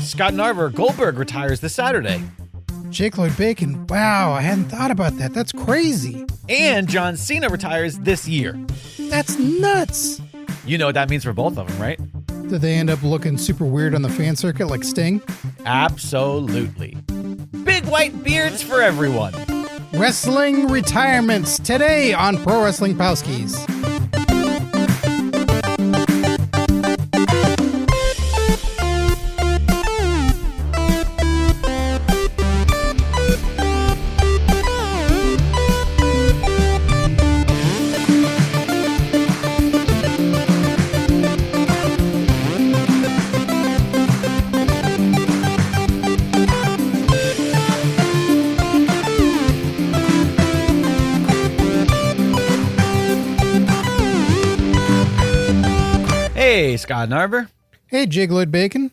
Scott Narver, Goldberg retires this Saturday. Jake Lloyd Bacon. Wow, I hadn't thought about that. That's crazy. And John Cena retires this year. That's nuts. You know what that means for both of them, right? Did they end up looking super weird on the fan circuit like Sting? Absolutely. Big white beards for everyone. Wrestling retirements today on Pro Wrestling Palskis. Hey, Scott Narver. Hey, Jake Lloyd Bacon.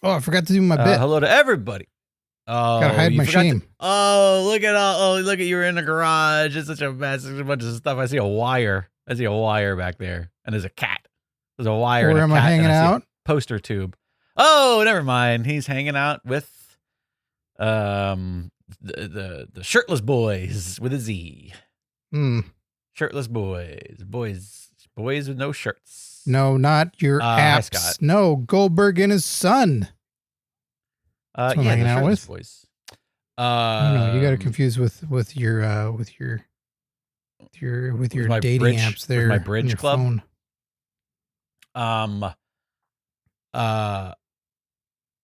Oh, I forgot to do my bit. Hello to everybody. Oh, gotta hide my shame. Look at you were in the garage. It's such a mess. There's a bunch of stuff. I see a wire. back there, and there's a cat. There's a wire. Where and a am I cat, hanging and I see a out? poster tube. Oh, never mind. He's hanging out with the shirtless boys with a Z. Shirtless boys. Boys with no shirts. No, not your apps. Hi, Scott. No, Goldberg and his son. Yeah, I'm hanging out with. Boys. No, you got to confuse with your dating bridge, apps there. With my bridge on your club. phone.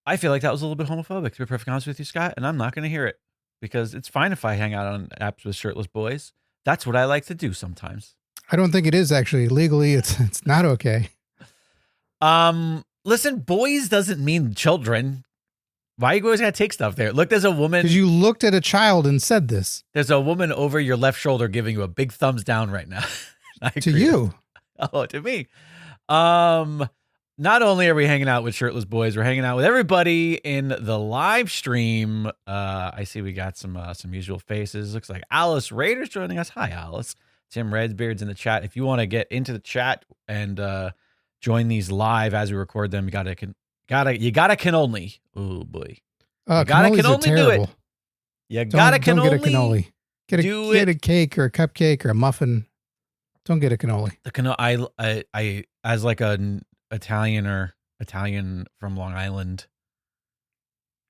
I feel like that was a little bit homophobic, to be perfectly honest with you, Scott, and I'm not going to hear it because it's fine if I hang out on apps with shirtless boys. That's what I like to do sometimes. I don't think it is actually legally. It's not okay. Listen, boys doesn't mean children. Why you always gotta take stuff there? Look, there's a woman. Because you looked at a child and said this. There's a woman over your left shoulder giving you a big thumbs down right now. To you. Oh, to me. Not only are we hanging out with shirtless boys, we're hanging out with everybody in the live stream. I see we got some usual faces. Looks like Alice Rader's joining us. Hi, Alice. Tim Redbeard's in the chat. If you want to get into the chat and join these live as we record them, you gotta can only. Oh boy, you can only do it. You gotta can only get a cannoli. Get a cake or a cupcake or a muffin. Don't get a cannoli. The cannoli. I as like an Italian from Long Island,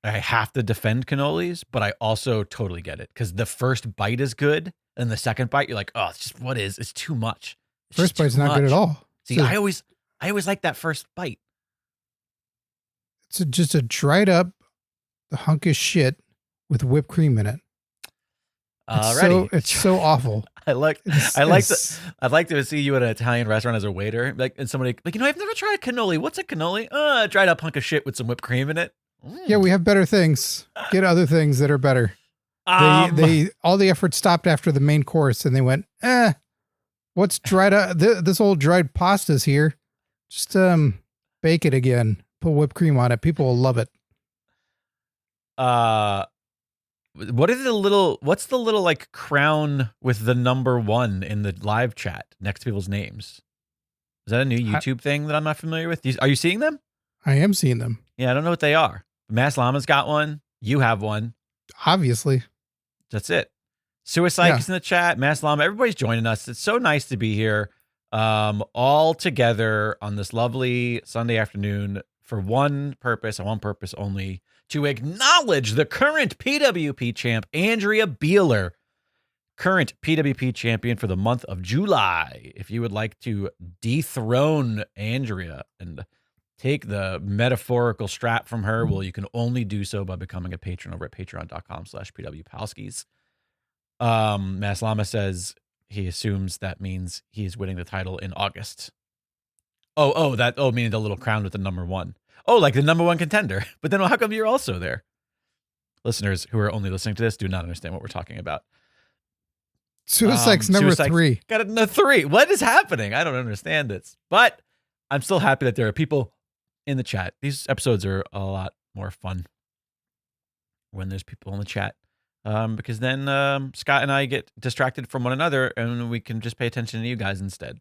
I have to defend cannolis, but I also totally get it because the first bite is good. And the second bite, you're like, oh, it's too much. First bite's not good at all. See, I always like that first bite. It's just a dried up hunk of shit with whipped cream in it. It's so awful. I'd like to see you at an Italian restaurant as a waiter, and somebody I've never tried a cannoli. What's a cannoli? A dried up hunk of shit with some whipped cream in it. Yeah, we have better things. Get other things that are better. They all the effort stopped after the main course, and they went, what's dried up? This old dried pasta's here. Just bake it again. Put whipped cream on it. People will love it. What's the little like crown with the number 1 in the live chat next to people's names? Is that a new YouTube thing that I'm not familiar with? Are you seeing them? I am seeing them. Yeah, I don't know what they are. Mass Llama's got one. You have one. Obviously. That's it. Suicide is in the chat. Mass Llama. Everybody's joining us. It's so nice to be here all together on this lovely Sunday afternoon for one purpose and one purpose only, to acknowledge the current PWP champ, Andrea Beeler, current PWP champion for the month of July. If you would like to dethrone Andrea and take the metaphorical strap from her, well, you can only do so by becoming a patron over at patreon.com/PWPalskis. Mass Llama says he assumes that means he's winning the title in August. Meaning the little crown with the number 1. Oh, like the number 1 contender. But then how come you're also there? Listeners who are only listening to this do not understand what we're talking about. Suicide's number 3. Got a 3. What is happening? I don't understand this. But I'm still happy that there are people in the chat. These episodes are a lot more fun when there's people in the chat, because then Scott and I get distracted from one another and we can just pay attention to you guys instead.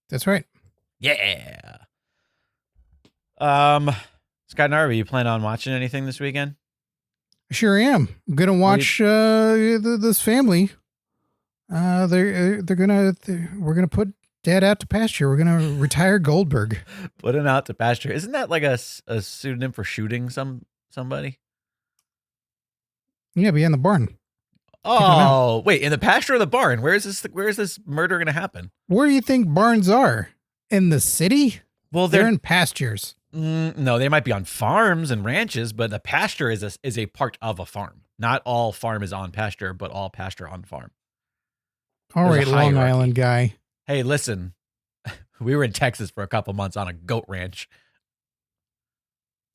That's right. Yeah. Scott Narvi, you plan on watching anything this weekend? I sure am. I'm gonna watch this family. We're gonna put Dad out to pasture. We're gonna retire Goldberg. Put him out to pasture. Isn't that like a pseudonym for shooting somebody? Yeah, be in the barn. Oh, wait, in the pasture or the barn? Where is this murder going to happen? Where do you think barns are? In the city? Well, they're in pastures. No, they might be on farms and ranches, but the pasture is a part of a farm. Not all farm is on pasture, but all pasture on farm. All right, Long Island guy. Hey, listen, we were in Texas for a couple months on a goat ranch.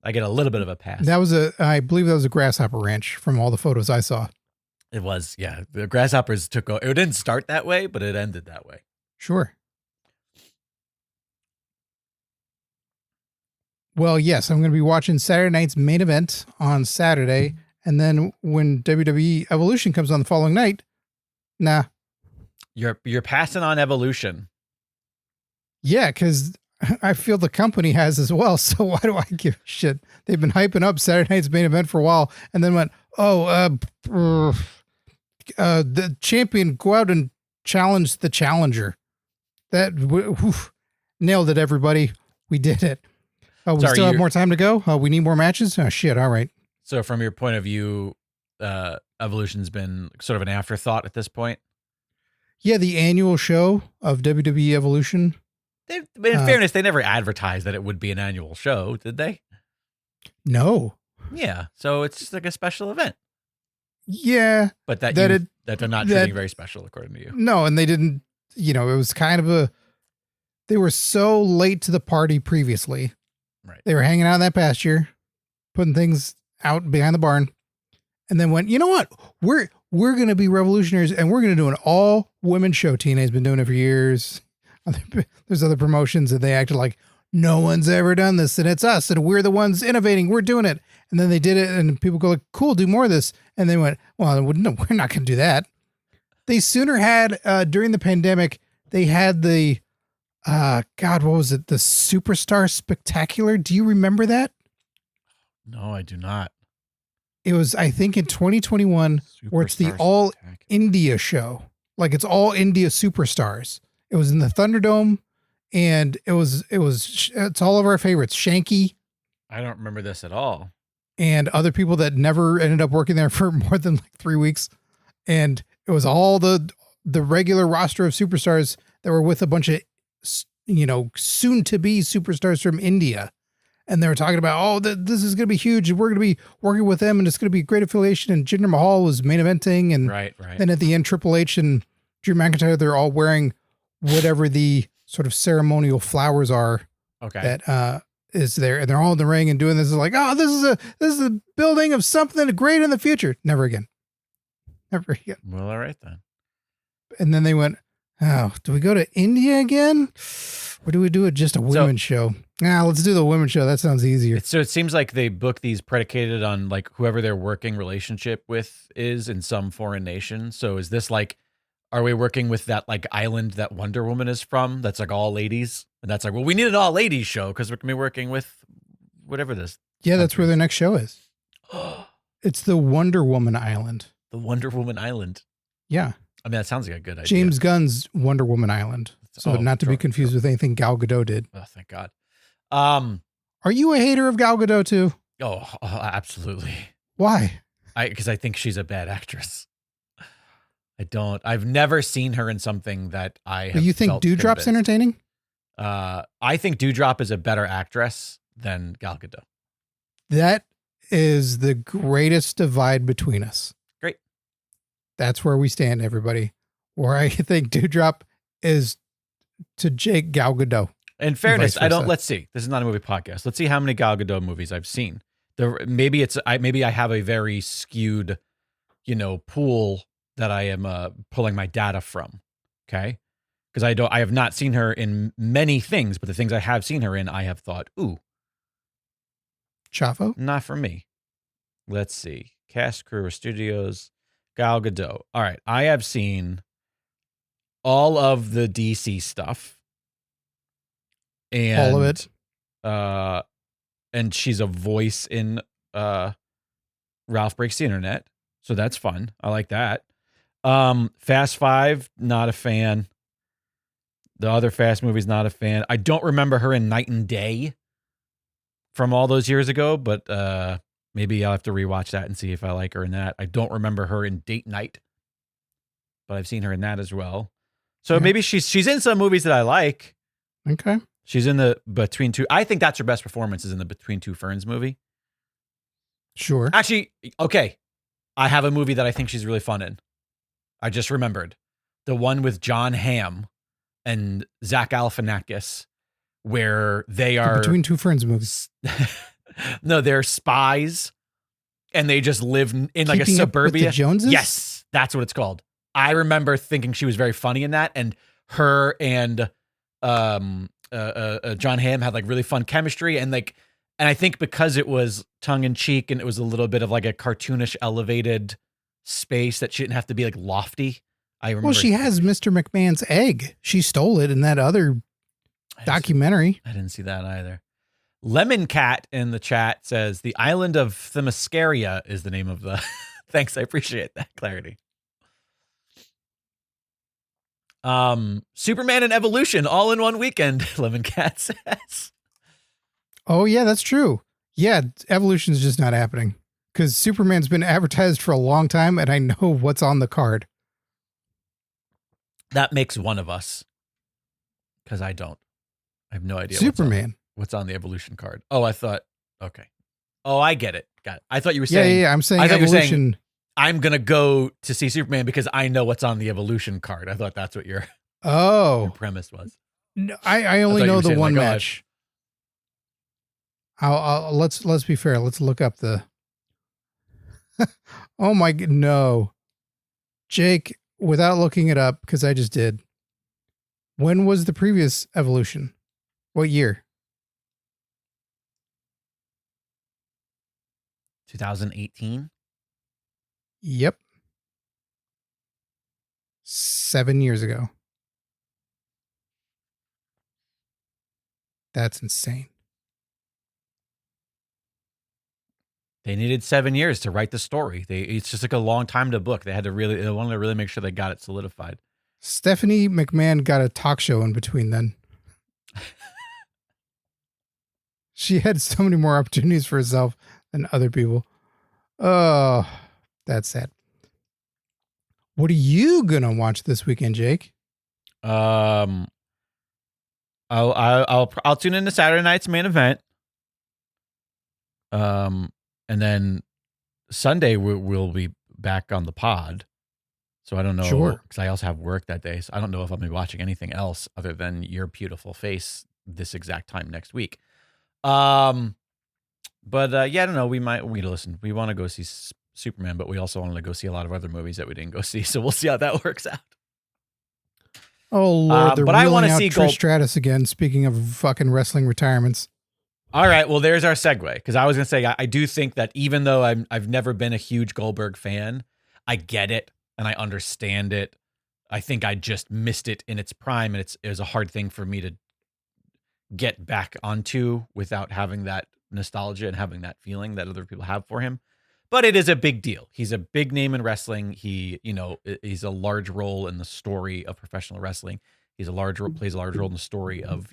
I get a little bit of a pass. I believe that was a grasshopper ranch from all the photos I saw. It was, yeah. The grasshoppers took over. It didn't start that way, but it ended that way. Sure. Well, yes, I'm going to be watching Saturday night's main event on Saturday. And then when WWE Evolution comes on the following night, nah. You're passing on Evolution. Yeah, because I feel the company has as well. So why do I give a shit? They've been hyping up Saturday night's main event for a while and then went, the champion go out and challenge the challenger. That nailed it, everybody. We did it. We still have more time to go. We need more matches. Oh shit! All right. So from your point of view, Evolution's been sort of an afterthought at this point. Yeah, the annual show of WWE Evolution. In fairness, they never advertised that it would be an annual show, did they? No. Yeah, so it's just like a special event. Yeah, but that they're not treating very special, according to you. No, and they didn't. It was kind of they were so late to the party previously. Right. They were hanging out in that pasture, putting things out behind the barn, and then went, you know what? We're going to be revolutionaries, and we're going to do an all-women show. TNA's been doing it for years. There's other promotions that they acted like no one's ever done this, and it's us, and we're the ones innovating. We're doing it. And then they did it, and people go like, cool, do more of this. And they went, well, no, we're not going to do that. They sooner had, during the pandemic, they had the, what was it? The Superstar Spectacular. Do you remember that? No, I do not. It was, I think, in 2021, where it's the All India show. Like, it's all India superstars. It was in the Thunderdome, and it's all of our favorites. Shanky. I don't remember this at all. And other people that never ended up working there for more than like 3 weeks. And it was all the regular roster of superstars that were with a bunch of, soon to be superstars from India. And they were talking about, this is going to be huge. We're going to be working with them and it's going to be a great affiliation. And Jinder Mahal was main eventing. And right. Then at the end, Triple H and Drew McIntyre, they're all wearing whatever the sort of ceremonial flowers are. Okay. That, is there, and they're all in the ring and doing this. Is like, this is a building of something great in the future. Never again. Well, all right then. And then they went, do we go to India again? Or do we do it just a women's show? Let's do the women's show. That sounds easier. So it seems like they book these predicated on like whoever their working relationship with is in some foreign nation. So is this like, are we working with that like island that Wonder Woman is from? That's like all ladies. And that's like, well, we need an all ladies show because we're going to be working with whatever this. Yeah, that's where their next show is. It's the Wonder Woman Island. The Wonder Woman Island. Yeah. I mean, that sounds like a good idea. James Gunn's Wonder Woman Island. So not to be confused with anything Gal Gadot did. Oh, thank God. Are you a hater of Gal Gadot too? Oh, absolutely. Why? Because I think she's a bad actress. I've never seen her in something that I have. But you think Dewdrop's entertaining? I think Dewdrop is a better actress than Gal Gadot. That is the greatest divide between us. Great. That's where we stand, everybody. Where I think Dewdrop is to Jake Gal Gadot. In fairness, let's see. This is not a movie podcast. Let's see how many Gal Gadot movies I've seen. Maybe I have a very skewed, pool that I am pulling my data from. Okay. Because I have not seen her in many things, but the things I have seen her in, I have thought, ooh. Chavo? Not for me. Let's see. Cast, crew, or studios. Gal Gadot. All right. I have seen all of the DC stuff. And all of it? and she's a voice in Ralph Breaks the Internet. So that's fun. I like that. Fast Five, not a fan. The other Fast movies, not a fan. I don't remember her in Night and Day from all those years ago, but maybe I'll have to rewatch that and see if I like her in that. I don't remember her in Date Night, but I've seen her in that as well. So maybe she's in some movies that I like. Okay. She's in the Between Two. I think that's her best performance is in the Between Two Ferns movie. Sure. Actually, okay. I have a movie that I think she's really fun in. I just remembered. The one with John Hamm and Zach Galifianakis, where they are... The Between Two Ferns movies. No, they're spies, and they just live in like Keeping a suburbia. Up with the Joneses? Yes, that's what it's called. I remember thinking she was very funny in that, and her and John Hamm had like really fun chemistry, and I think because it was tongue in cheek and it was a little bit of like a cartoonish elevated space that she didn't have to be like lofty. I remember. Well, she has Mr. McMahon's egg. She stole it in that other documentary. I didn't see that either. Lemon Cat in the chat says the island of Themyscira is the name of the. Thanks, I appreciate that clarity. Superman and Evolution all in one weekend. Lemon Cat says. Oh yeah, that's true. Yeah, Evolution's just not happening because Superman's been advertised for a long time, and I know what's on the card. That makes one of us, because I don't. I have no idea. Superman. What's on the Evolution card? Oh, I thought. Okay. Oh, I get it. Got it. I thought you were saying. Yeah. I'm saying I thought Evolution. You were saying, I'm gonna go to see Superman because I know what's on the Evolution card. I thought that's what your premise was. No, I only know the one match. I'll let's be fair. Let's look up the. Oh my no, Jake. Without looking it up, because I just did. When was the previous Evolution? What year? 2018. Yep. 7 years ago. That's insane. They needed 7 years to write the story. It's just like a long time to book. They wanted to really make sure they got it solidified. Stephanie McMahon got a talk show in between then. She had so many more opportunities for herself than other people. Oh, that's sad. What are you gonna watch this weekend, Jake? I'll tune into Saturday night's main event. And then Sunday we'll be back on the pod. So I don't know. Sure. Because I also have work that day. So I don't know if I'll be watching anything else other than Your Beautiful Face this exact time next week. But yeah, I don't know. We listen. We want to go see Superman, but we also want to go see a lot of other movies that we didn't go see. So we'll see how that works out. Oh Lord, they're but I want to see Trish Stratus again. Speaking of fucking wrestling retirements. All right, well, there's our segue, because I was going to say, I do think that even though I've never been a huge Goldberg fan, I get it, and I understand it. I think I just missed it in its prime, and it was a hard thing for me to get back onto without having that nostalgia and having that feeling that other people have for him. But it is a big deal. He's a big name in wrestling. He's a large role in the story of professional wrestling. Plays a large role in the story of,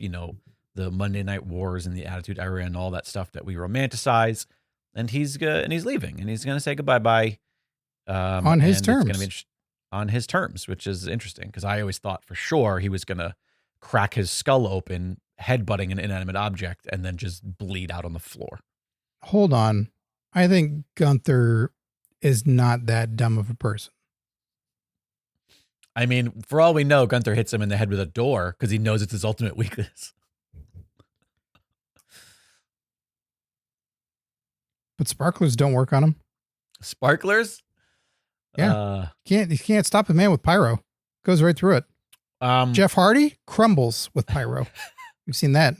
the Monday Night Wars and the Attitude Era and all that stuff that we romanticize. And he's leaving, and he's going to say goodbye on his terms. It's going to be on his terms, which is interesting because I always thought for sure he was going to crack his skull open, headbutting an inanimate object, and then just bleed out on the floor. Hold on. I think Gunther is not that dumb of a person. I mean, for all we know, Gunther hits him in the head with a door because he knows it's his ultimate weakness. But sparklers don't work on him. Sparklers? Yeah. You can't stop a man with pyro. Goes right through it. Jeff Hardy crumbles with pyro. We've seen that.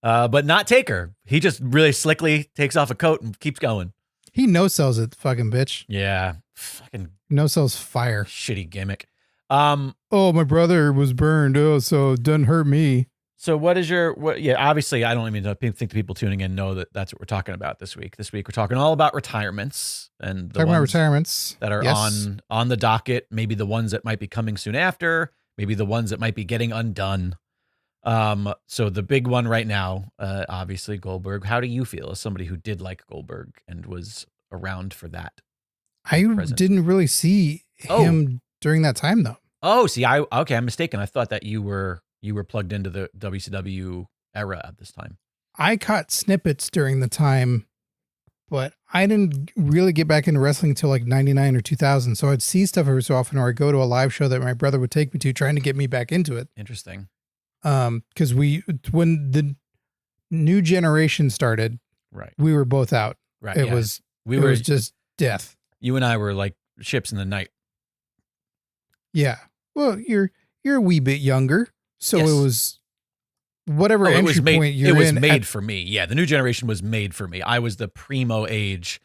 But not Taker. He just really slickly takes off a coat and keeps going. He no-sells it, fucking bitch. Yeah. Fucking no-sells fire. Shitty gimmick. Oh, my brother was burned. Oh, so it doesn't hurt me. So what is yeah, obviously I don't even think the people tuning in know that that's what we're talking about this week. This week we're talking all about retirements and the Talking about ones retirements that are yes. on the docket, maybe the ones that might be coming soon after, maybe the ones that might be getting undone. So the big one right now, obviously Goldberg. How do you feel as somebody who did like Goldberg and was around for that? I didn't really see him during that time though. Oh, see, I'm mistaken. I thought that you were plugged into the WCW era at this time. I caught snippets during the time, but I didn't really get back into wrestling until like 99 or 2000. So I'd see stuff every so often, or I'd go to a live show that my brother would take me to, trying to get me back into it. Interesting. Because when the new generation started, right, we were both out. Right, it was just death. You and I were like ships in the night. Yeah. Well, you're a wee bit younger, so yes. It was whatever entry point you're in. It was made for me. Yeah, the new generation was made for me. I was the primo age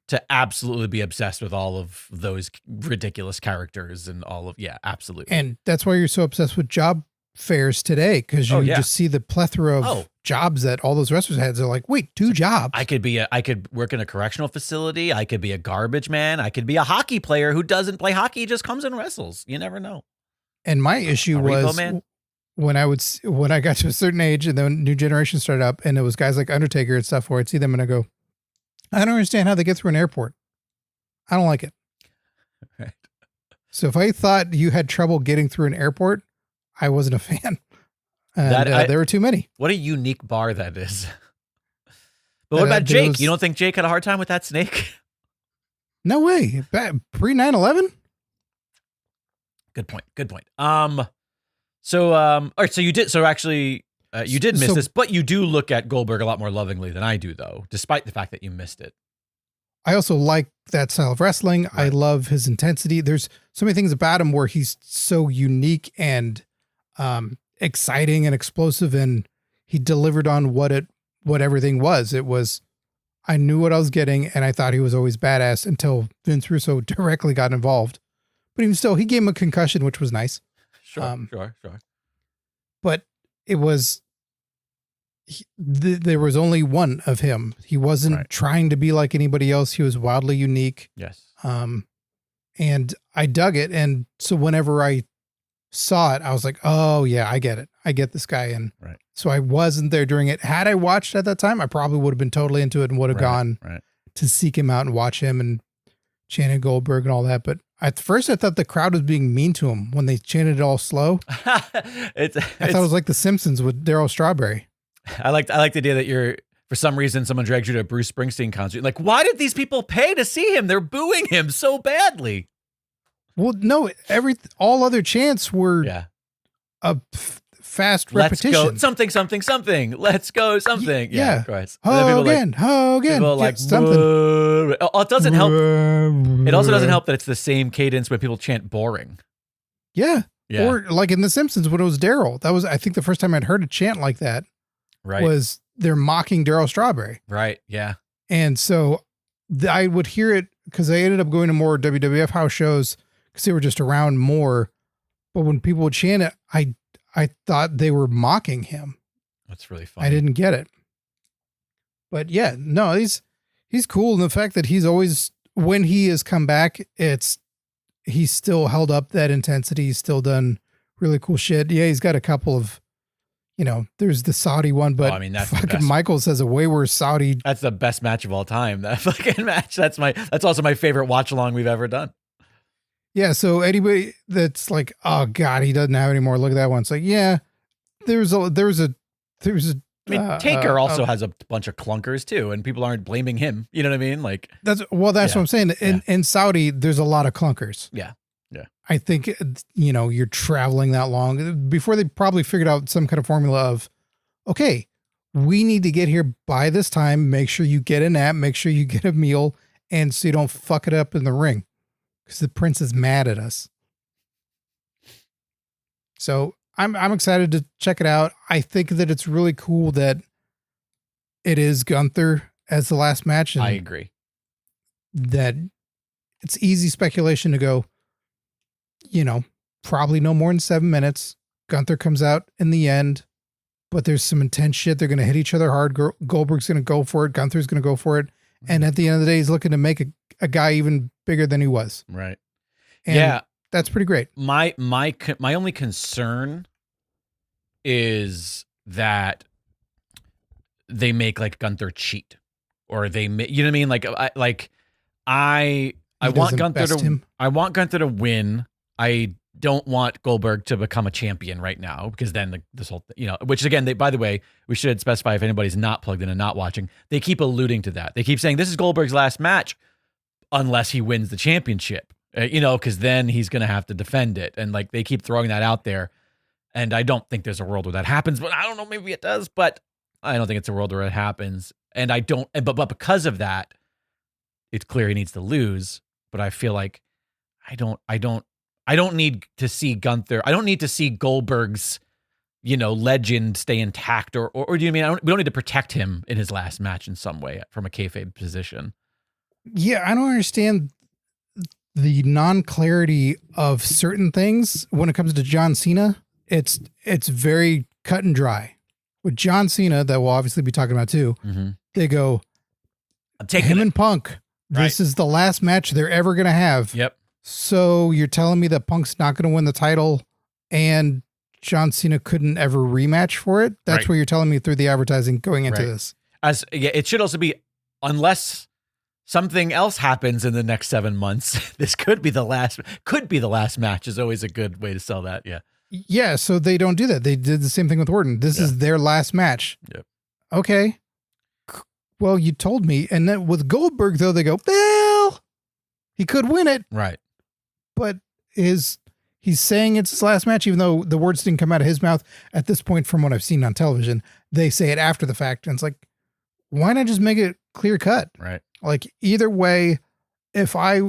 to absolutely be obsessed with all of those ridiculous characters and all of absolutely. And that's why you're so obsessed with job fairs today, because you just see the plethora of jobs that all those wrestlers had. They're like, wait, 2 jobs. I could work in a correctional facility. I could be a garbage man. I could be a hockey player who doesn't play hockey, just comes and wrestles. You never know. And my issue was when I got to a certain age and then new generation started up, and it was guys like Undertaker and stuff, where I'd see them and I go, I don't understand how they get through an airport. I don't like it. Right. So if I thought you had trouble getting through an airport, I wasn't a fan. And there were too many. What a unique bar that is. But what about Jake? You don't think Jake had a hard time with that snake? No way. Pre 9/11? Good point. All right. So you did. So actually, you did miss this, but you do look at Goldberg a lot more lovingly than I do, though, despite the fact that you missed it. I also like that style of wrestling. Right. I love his intensity. There's so many things about him where he's so unique and exciting and explosive, and he delivered on what everything was. It was, I knew what I was getting, and I thought he was always badass until Vince Russo directly got involved. But even still, he gave him a concussion, which was nice. Sure. But it was, there was only one of him. He wasn't trying to be like anybody else. He was wildly unique. Yes. And I dug it. And so whenever I saw it, I was like, oh yeah, I get it. I get this guy. And so I wasn't there during it. Had I watched at that time, I probably would have been totally into it and would have gone to seek him out and watch him and chanted Goldberg and all that. But at first I thought the crowd was being mean to him when they chanted it all slow. I thought it was like The Simpsons with Daryl Strawberry. I like the idea that for some reason, someone drags you to a Bruce Springsteen concert. Like, why did these people pay to see him? They're booing him so badly. Well, no, all other chants were a fast repetition. Let's go something. Let's go something. Yeah. Christ. Hogan. People like something. It doesn't help. It also doesn't help that it's the same cadence when people chant boring. Yeah. Or like in The Simpsons when it was Daryl. That was, I think, the first time I'd heard a chant like that. Right. Was they're mocking Daryl Strawberry. Right. Yeah. And so I would hear it because I ended up going to more WWF house shows because they were just around more. But when people would chant it, I thought they were mocking him. That's really funny. I didn't get it. But yeah, no, he's cool. And the fact that he's always, when he has come back, he's still held up that intensity. He's still done really cool shit. Yeah, he's got a couple of, there's the Saudi one, but that's fucking Michaels has a way worse Saudi. That's the best match of all time. That fucking match. That's also my favorite watch along we've ever done. Yeah. So anybody that's like, oh God, he doesn't have any more. Look at that one. It's like, yeah, there's a Taker also has a bunch of clunkers too, and people aren't blaming him. You know what I mean? Like that's what I'm saying. In Saudi, there's a lot of clunkers. Yeah. I think, you're traveling that long before they probably figured out some kind of formula of, okay, we need to get here by this time. Make sure you get a nap, make sure you get a meal, and so you don't fuck it up in the ring because the prince is mad at us. So I'm excited to check it out. I think that it's really cool that it is Gunther as the last match. And I agree that it's easy speculation to go, probably no more than 7 minutes. Gunther comes out in the end. but there's some intense shit. They're going to hit each other hard. Goldberg's going to go for it. Gunther's going to go for it. And at the end of the day, he's looking to make a guy even bigger than he was. Right. And yeah. That's pretty great. My only concern is that they make like Gunther cheat, or they make, you know what I mean? I want Gunther to win. I don't want Goldberg to become a champion right now, because then this whole, which again, by the way, we should specify if anybody's not plugged in and not watching, they keep alluding to that. They keep saying this is Goldberg's last match unless he wins the championship, because then he's going to have to defend it. And like, they keep throwing that out there. And I don't think there's a world where that happens, but I don't know, maybe it does, but I don't think it's a world where it happens. And but because of that, it's clear he needs to lose. But I feel like I don't need to see Gunther. I don't need to see Goldberg's, legend stay intact, or do you mean we don't need to protect him in his last match in some way from a kayfabe position? Yeah, I don't understand the non-clarity of certain things when it comes to John Cena. It's very cut and dry. With John Cena, that we'll obviously be talking about too, they go, I'm taking him and Punk. This is the last match they're ever going to have. Yep. So you're telling me that Punk's not going to win the title and John Cena couldn't ever rematch for it? That's what you're telling me through the advertising going into this. It should also be, unless something else happens in the next 7 months, this could be the last match is always a good way to sell that. Yeah. Yeah. So they don't do that. They did the same thing with Orton. This is their last match. Yep. Okay. Well, you told me. And then with Goldberg, though, they go, well, he could win it. Right. But he's saying it's his last match, even though the words didn't come out of his mouth at this point. From what I've seen on television, they say it after the fact. And it's like, why not just make it clear cut? Right. Like, either way, if I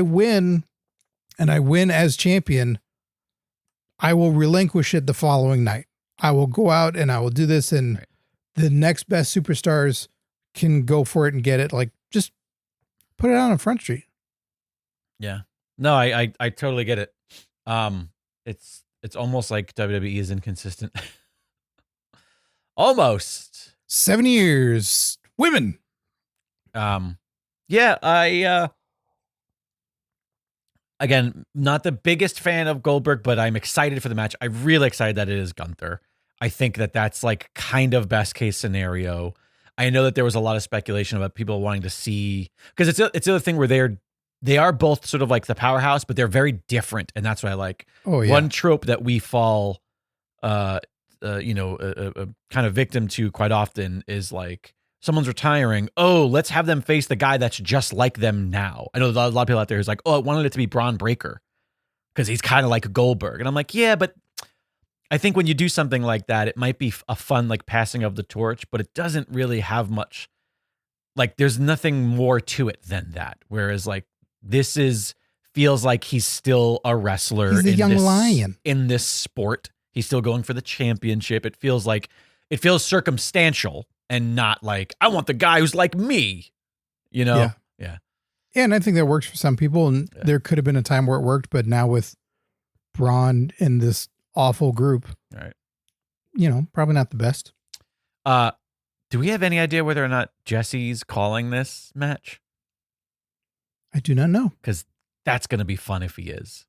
win and I win as champion, I will relinquish it the following night. I will go out and I will do this, and the next best superstars can go for it and get it. Like, just put it out on Front Street. Yeah. No, I totally get it. It's almost like WWE is inconsistent. Almost 7 years. Women. Yeah, again, not the biggest fan of Goldberg, but I'm excited for the match. I'm really excited that it is Gunther. I think that that's like kind of best case scenario. I know that there was a lot of speculation about people wanting to see, because it's the other thing where they are both sort of like the powerhouse, but they're very different, and that's what I like. Oh yeah. One trope that we fall, kind of victim to quite often is like, someone's retiring. Oh, let's have them face the guy that's just like them now. I know there's a lot of people out there who's like, oh, I wanted it to be Braun Breaker because he's kind of like Goldberg. And I'm like, yeah, but I think when you do something like that, it might be a fun like passing of the torch, but it doesn't really have much. Like, there's nothing more to it than that. Whereas like feels like he's still a wrestler. He's a young lion in this sport. He's still going for the championship. It feels circumstantial. And not like, I want the guy who's like me, Yeah. Yeah, and I think that works for some people. And there could have been a time where it worked, but now with Braun in this awful group, right? Probably not the best. Do we have any idea whether or not Jesse's calling this match? I do not know. Because that's going to be fun if he is.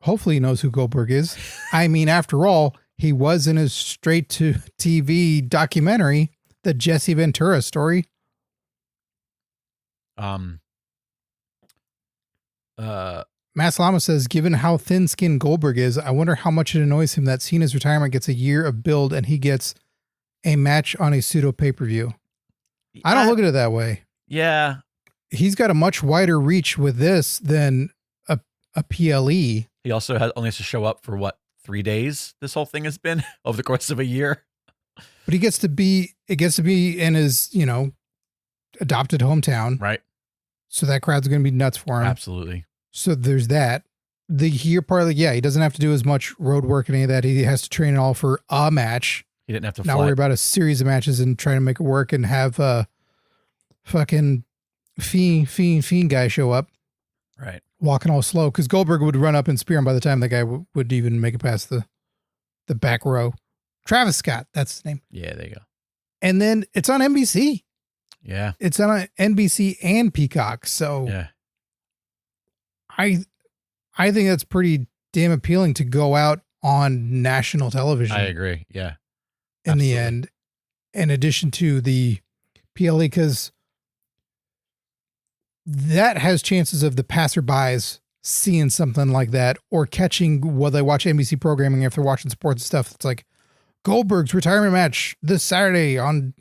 Hopefully he knows who Goldberg is. I mean, after all, he was in his straight-to-TV documentary, the Jesse Ventura story. Mass Lama says, given how thin-skinned Goldberg is, I wonder how much it annoys him that Cena's retirement gets a year of build and he gets a match on a pseudo pay-per-view. I don't look at it that way. Yeah. He's got a much wider reach with this than a PLE. He also only has to show up for 3 days this whole thing has been over the course of a year. But it gets to be in his, adopted hometown. Right. So that crowd's going to be nuts for him. Absolutely. So there's that. The here part, he doesn't have to do as much road work and any of that. He has to train it all for a match. He didn't have to not worry about a series of matches and try to make it work and have a fucking fiend guy show up. Right. Walking all slow, because Goldberg would run up and spear him by the time the guy would even make it past the back row. Travis Scott, that's his name. Yeah, there you go. And then it's on NBC. Yeah. It's on NBC and Peacock. So Yeah. I think that's pretty damn appealing to go out on national television. I agree. Yeah. In the end, in addition to the PLE, because that has chances of the passerbys seeing something like that or catching while they watch NBC programming if they're watching sports stuff. It's like Goldberg's retirement match this Saturday on,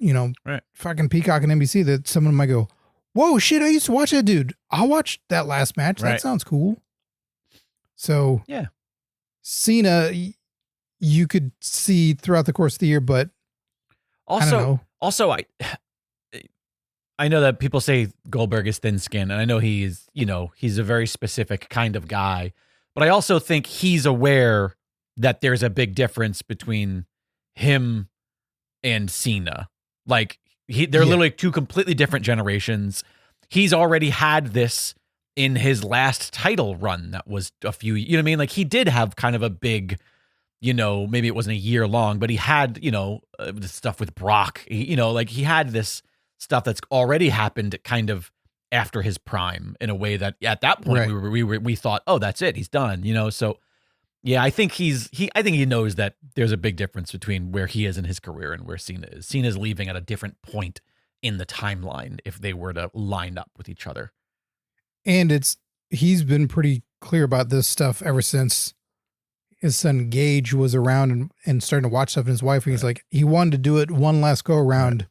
fucking Peacock and NBC, that someone might go, whoa, shit, I used to watch that dude. I'll watch that last match. That sounds cool. So yeah, Cena, you could see throughout the course of the year, but also I know that people say Goldberg is thin skinned, and I know he's a very specific kind of guy, but I also think he's aware that there's a big difference between him and Cena. Like they're literally two completely different generations. He's already had this in his last title run that was a few, you know what I mean? Like he did have kind of a big, maybe it wasn't a year long, but he had, the stuff with Brock, like he had this stuff that's already happened kind of after his prime in a way that at that point we thought, oh, that's it. He's done, So yeah, I think I think he knows that there's a big difference between where he is in his career and where Cena is. Cena's leaving at a different point in the timeline if they were to line up with each other. And he's been pretty clear about this stuff ever since his son Gage was around and starting to watch stuff, and his wife, and he's like, he wanted to do it one last go around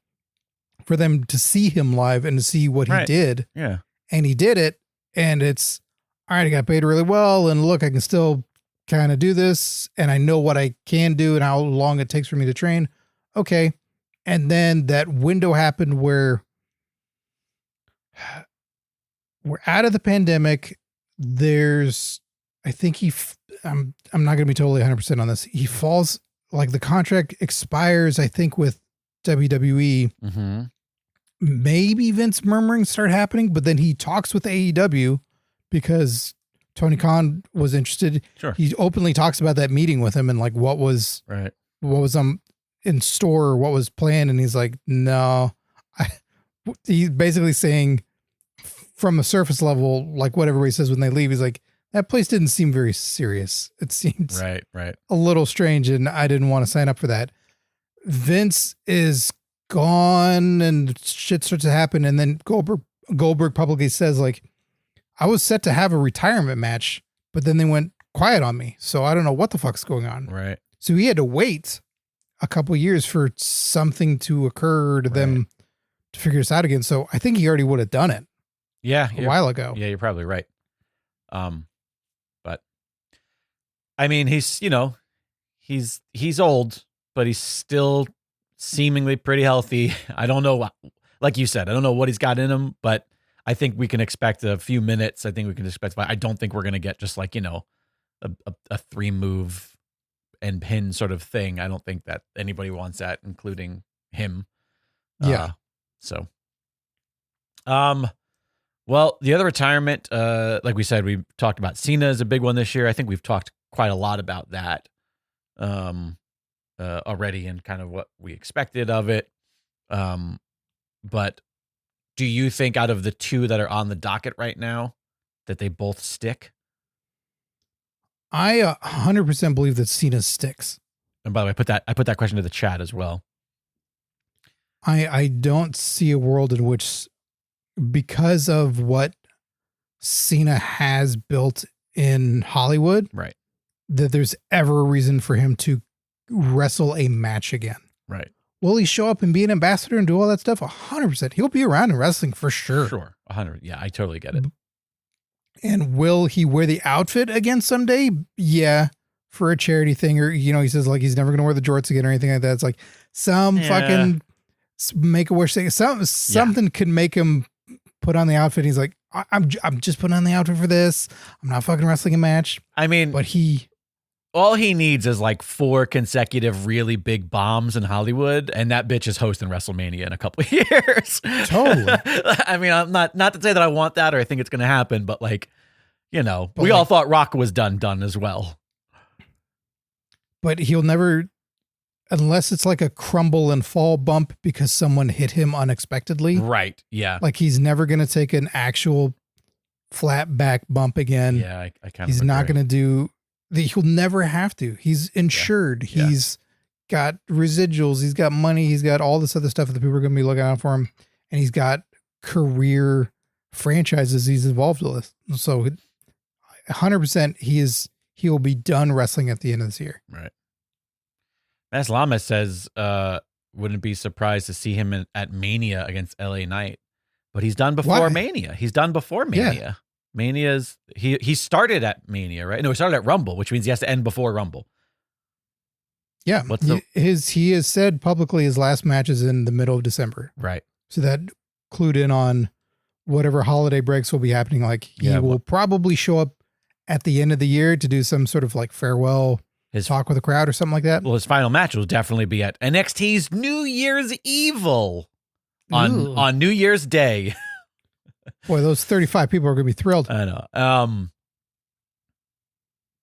for them to see him live and to see what he did. Yeah. And he did it. And it's, all right, I got paid really well. And look, I can still kind of do this. And I know what I can do and how long it takes for me to train. Okay. And then that window happened where we're out of the pandemic. I think I'm not going to be totally 100% on this. He falls, like the contract expires, I think, with WWE. Mm-hmm. Maybe Vince murmurings start happening, but then he talks with AEW because Tony Khan was interested. Sure. He openly talks about that meeting with him and like what was in store, or what was planned. And he's like, no, he's basically saying from a surface level, like what everybody says when they leave, he's like, that place didn't seem very serious. It seems right. a little strange. And I didn't want to sign up for that. Vince is gone and shit starts to happen. And then Goldberg publicly says, like, I was set to have a retirement match, but then they went quiet on me. So I don't know what the fuck's going on. Right. So he had to wait a couple of years for something to occur to them to figure this out again. So I think he already would have done it. Yeah. A while ago. Yeah, you're probably right. But I mean, he's old, but he's still seemingly pretty healthy. I don't know, like you said, I don't know what he's got in him, but I think we can expect a few minutes. I think we can expect, I don't think we're going to get just like, a 3-move and pin sort of thing. I don't think that anybody wants that, including him. Yeah. Well, the other retirement, like we said, we talked about Cena is a big one this year. I think we've talked quite a lot about that already and kind of what we expected of it. But do you think out of the two that are on the docket right now that they both stick? I 100% believe that Cena sticks. And by the way, I put that question to the chat as well. I don't see a world in which, because of what Cena has built in Hollywood, right, that there's ever a reason for him to wrestle a match again. Right. Will he show up and be an ambassador and do all that stuff? 100%. He'll be around in wrestling for sure. Sure. 100. Yeah, I totally get it. And will he wear the outfit again someday? Yeah. For a charity thing, or, he says like he's never going to wear the jorts again or anything like that. It's like some fucking Make-A-Wish thing. Something could make him put on the outfit. He's like, I'm just putting on the outfit for this. I'm not fucking wrestling a match. I mean, but all he needs is like 4 consecutive really big bombs in Hollywood, and that bitch is hosting WrestleMania in a couple of years. Totally. I mean, I'm not to say that I want that or I think it's going to happen, but like, we all thought Rock was done as well. But he'll never, unless it's like a crumble and fall bump because someone hit him unexpectedly. Right. Yeah. Like he's never going to take an actual flat back bump again. Yeah. I kind of He's not going to do he'll never have to. He's insured. Yeah. He's got residuals. He's got money. He's got all this other stuff that the people are going to be looking out for him. And he's got career franchises he's involved with. So 100% he will be done wrestling at the end of this year. Right. Mass Llama says, wouldn't be surprised to see him at Mania against LA Knight, but he's done before Mania. He's done before Mania. Yeah. Mania's he started at Mania, right? No, he started at Rumble, which means he has to end before Rumble. Yeah. He has said publicly his last match is in the middle of December. Right. So that clued in on whatever holiday breaks will be happening. Like he will probably show up at the end of the year to do some sort of like farewell talk with the crowd or something like that. Well, his final match will definitely be at NXT's New Year's Evil on New Year's Day. Boy, those 35 people are going to be thrilled. I know.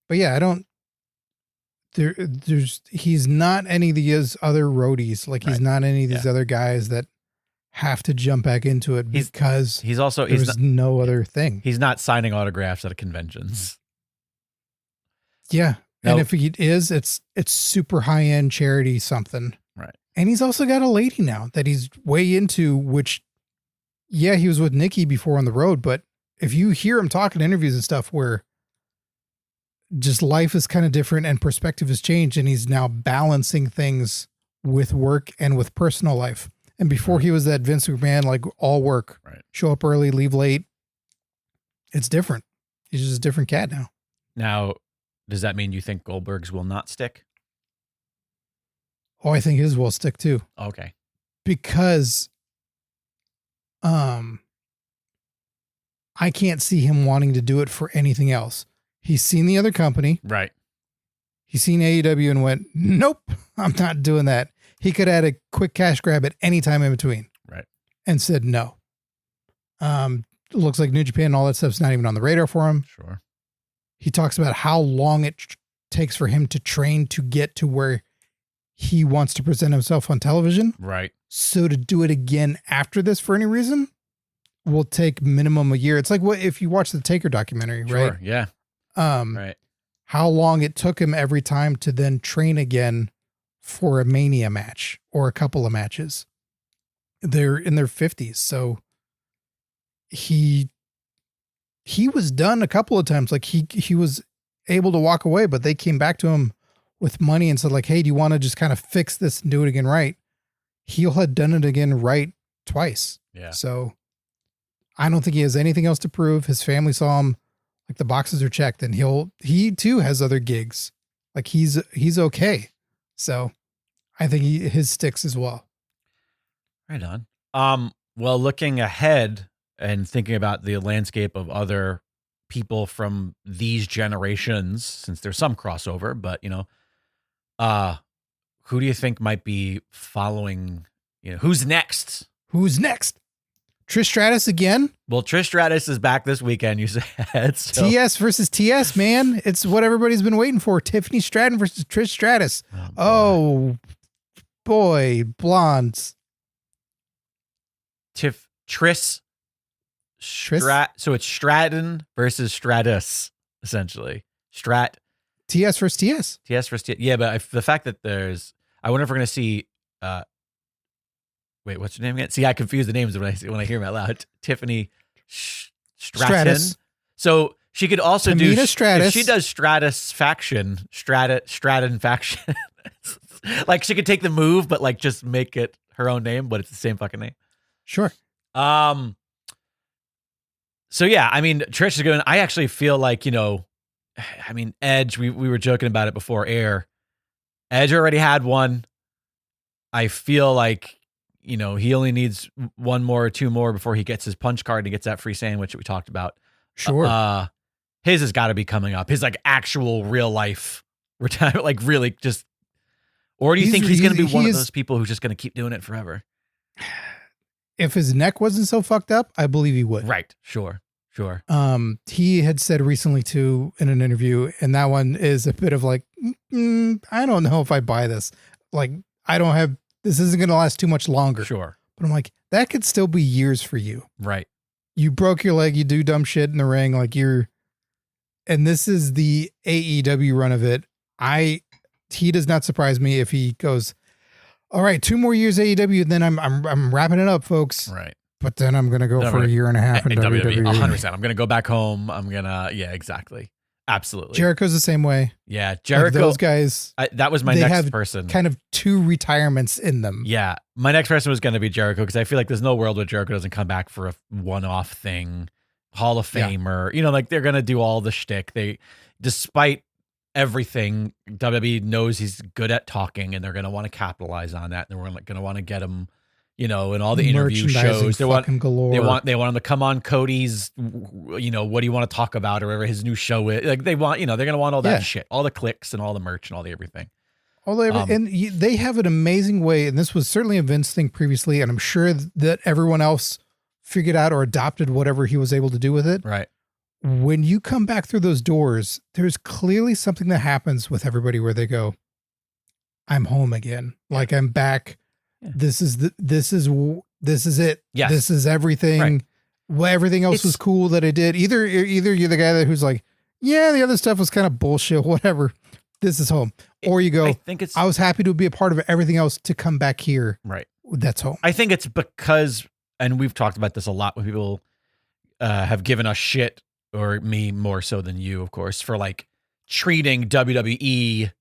But yeah, I don't. He's not any of these other roadies. Like he's not any of these other guys that have to jump back into it because there's no other thing. He's not signing autographs at conventions. Yeah. Nope. And if he is, it's super high end charity something. Right. And he's also got a lady now that he's way into, which, yeah, he was with Nikki before on the road, but if you hear him talk in interviews and stuff where just life is kind of different and perspective has changed and he's now balancing things with work and with personal life. And before he was that Vince McMahon, like all work, show up early, leave late. It's different. He's just a different cat now. Now, does that mean you think Goldberg's will not stick? Oh, I think his will stick too. Okay. Because I can't see him wanting to do it for anything else. He's seen the other company. Right. He's seen AEW and went, nope, I'm not doing that. He could add a quick cash grab at any time in between. Right. And said no. Looks like New Japan and all that stuff's not even on the radar for him. Sure. He talks about how long it takes for him to train to get to where he wants to present himself on television. Right. So to do it again after this for any reason will take minimum a year. It's like what if you watch the Taker documentary, right? Sure, yeah. Right. How long it took him every time to then train again for a Mania match or a couple of matches. They're in their 50s. So he was done a couple of times. Like he was able to walk away, but they came back to him with money and said like, hey, do you want to just kind of fix this and do it again right? He had done it again right twice. Yeah. So I don't think he has anything else to prove. His family saw him, like the boxes are checked, and he too has other gigs. Like he's okay. So I think his sticks as well. Right on. Well, looking ahead and thinking about the landscape of other people from these generations, since there's some crossover, but who do you think might be following, who's next? Who's next? Trish Stratus again? Well, Trish Stratus is back this weekend, you said. So. TS versus TS, man. It's what everybody's been waiting for. Tiffany Stratton versus Trish Stratus. Oh boy, blondes. Tris. So it's Stratton versus Stratus, essentially. TS versus TS. TS versus TS. Yeah, but the fact that I wonder if we're going to see, wait, what's your name again? See, I confuse the names when I hear them out loud. Tiffany Stratton. Stratus. So she could also Tamina do, Stratus. if she does Stratus faction, Stratton faction, like she could take the move, but like just make it her own name, but it's the same fucking name. Sure. So yeah, I mean, Trish is going, I actually feel like, Edge, we were joking about it before air. Edge already had one. I feel like, he only needs one more or two more before he gets his punch card and gets that free sandwich that we talked about. Sure. His has got to be coming up. His like actual real life retirement, like really just, or do you think he's going to be one of those people who's just going to keep doing it forever? If his neck wasn't so fucked up, I believe he would. Right. Sure. He had said recently too in an interview, and that one is a bit of like, I don't know if I buy this. like, this isn't going to last too much longer. Sure. But I'm like, that could still be years for you. Right. You broke your leg, you do dumb shit in the ring, like and this is the AEW run of it. He does not surprise me if he goes, all right, 2 more years AEW, then I'm wrapping it up, folks. Right. But then I'm going to go for a year and a half in WWE. 100%. I'm going to go back home. Yeah, exactly. Absolutely. Jericho's the same way. Yeah, Jericho. Like those guys. That was my next person. Kind of 2 retirements in them. Yeah, my next person was going to be Jericho because I feel like there's no world where Jericho doesn't come back for a one-off thing, Hall of Famer. Yeah. Like they're going to do all the shtick. Despite everything, WWE knows he's good at talking, and they're going to want to capitalize on that. And they're going to want to get him, in all the interview shows. They want him to come on Cody's, what do you want to talk about, or whatever his new show is. Like they want, they're going to want all that shit, all the clicks and all the merch and all the everything. And they have an amazing way, and this was certainly a Vince thing previously, and I'm sure that everyone else figured out or adopted whatever he was able to do with it. Right. When you come back through those doors, there's clearly something that happens with everybody where they go, I'm home again. Like I'm back. Yeah. This is it. Yes. This is everything. Right. Well, everything else was cool that I did. Either you're the guy who's like, yeah, the other stuff was kind of bullshit, whatever. This is home. Or you go, I was happy to be a part of everything else to come back here. Right. That's home. I think it's because, and we've talked about this a lot when people have given us shit, or me more so than you, of course, for like treating WWE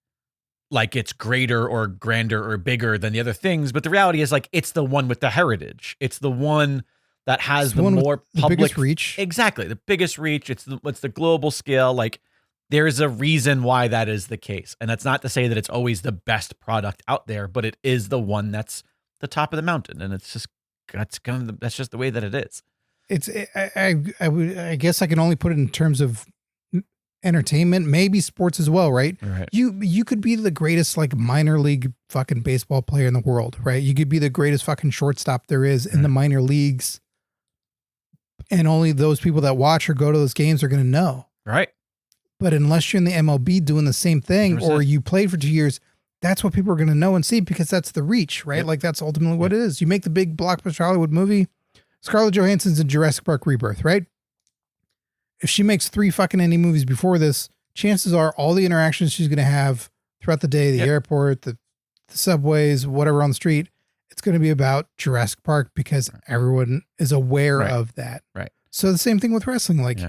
like it's greater or grander or bigger than the other things. But the reality is like, it's the one with the heritage. It's the one that has the more public biggest reach. Exactly. The biggest reach. It's the global scale. Like there's a reason why that is the case. And that's not to say that it's always the best product out there, but it is the one that's the top of the mountain. And it's just, that's just the way that it is. I guess I can only put it in terms of entertainment, maybe sports as well, right? Right. You could be the greatest like minor league fucking baseball player in the world, right? You could be the greatest fucking shortstop there is in the minor leagues, and only those people that watch or go to those games are going to know. Right. But unless you're in the MLB doing the same thing, 100%. Or you played for 2 years, that's what people are going to know and see because that's the reach, right? Yep. Like that's ultimately what it is. You make the big blockbuster Hollywood movie. Scarlett Johansson's in Jurassic Park Rebirth, right? If she makes 3 fucking indie movies before this, chances are all the interactions she's going to have throughout the day, the airport, the subways, whatever on the street, it's going to be about Jurassic Park because everyone is aware of that. Right. So the same thing with wrestling. Like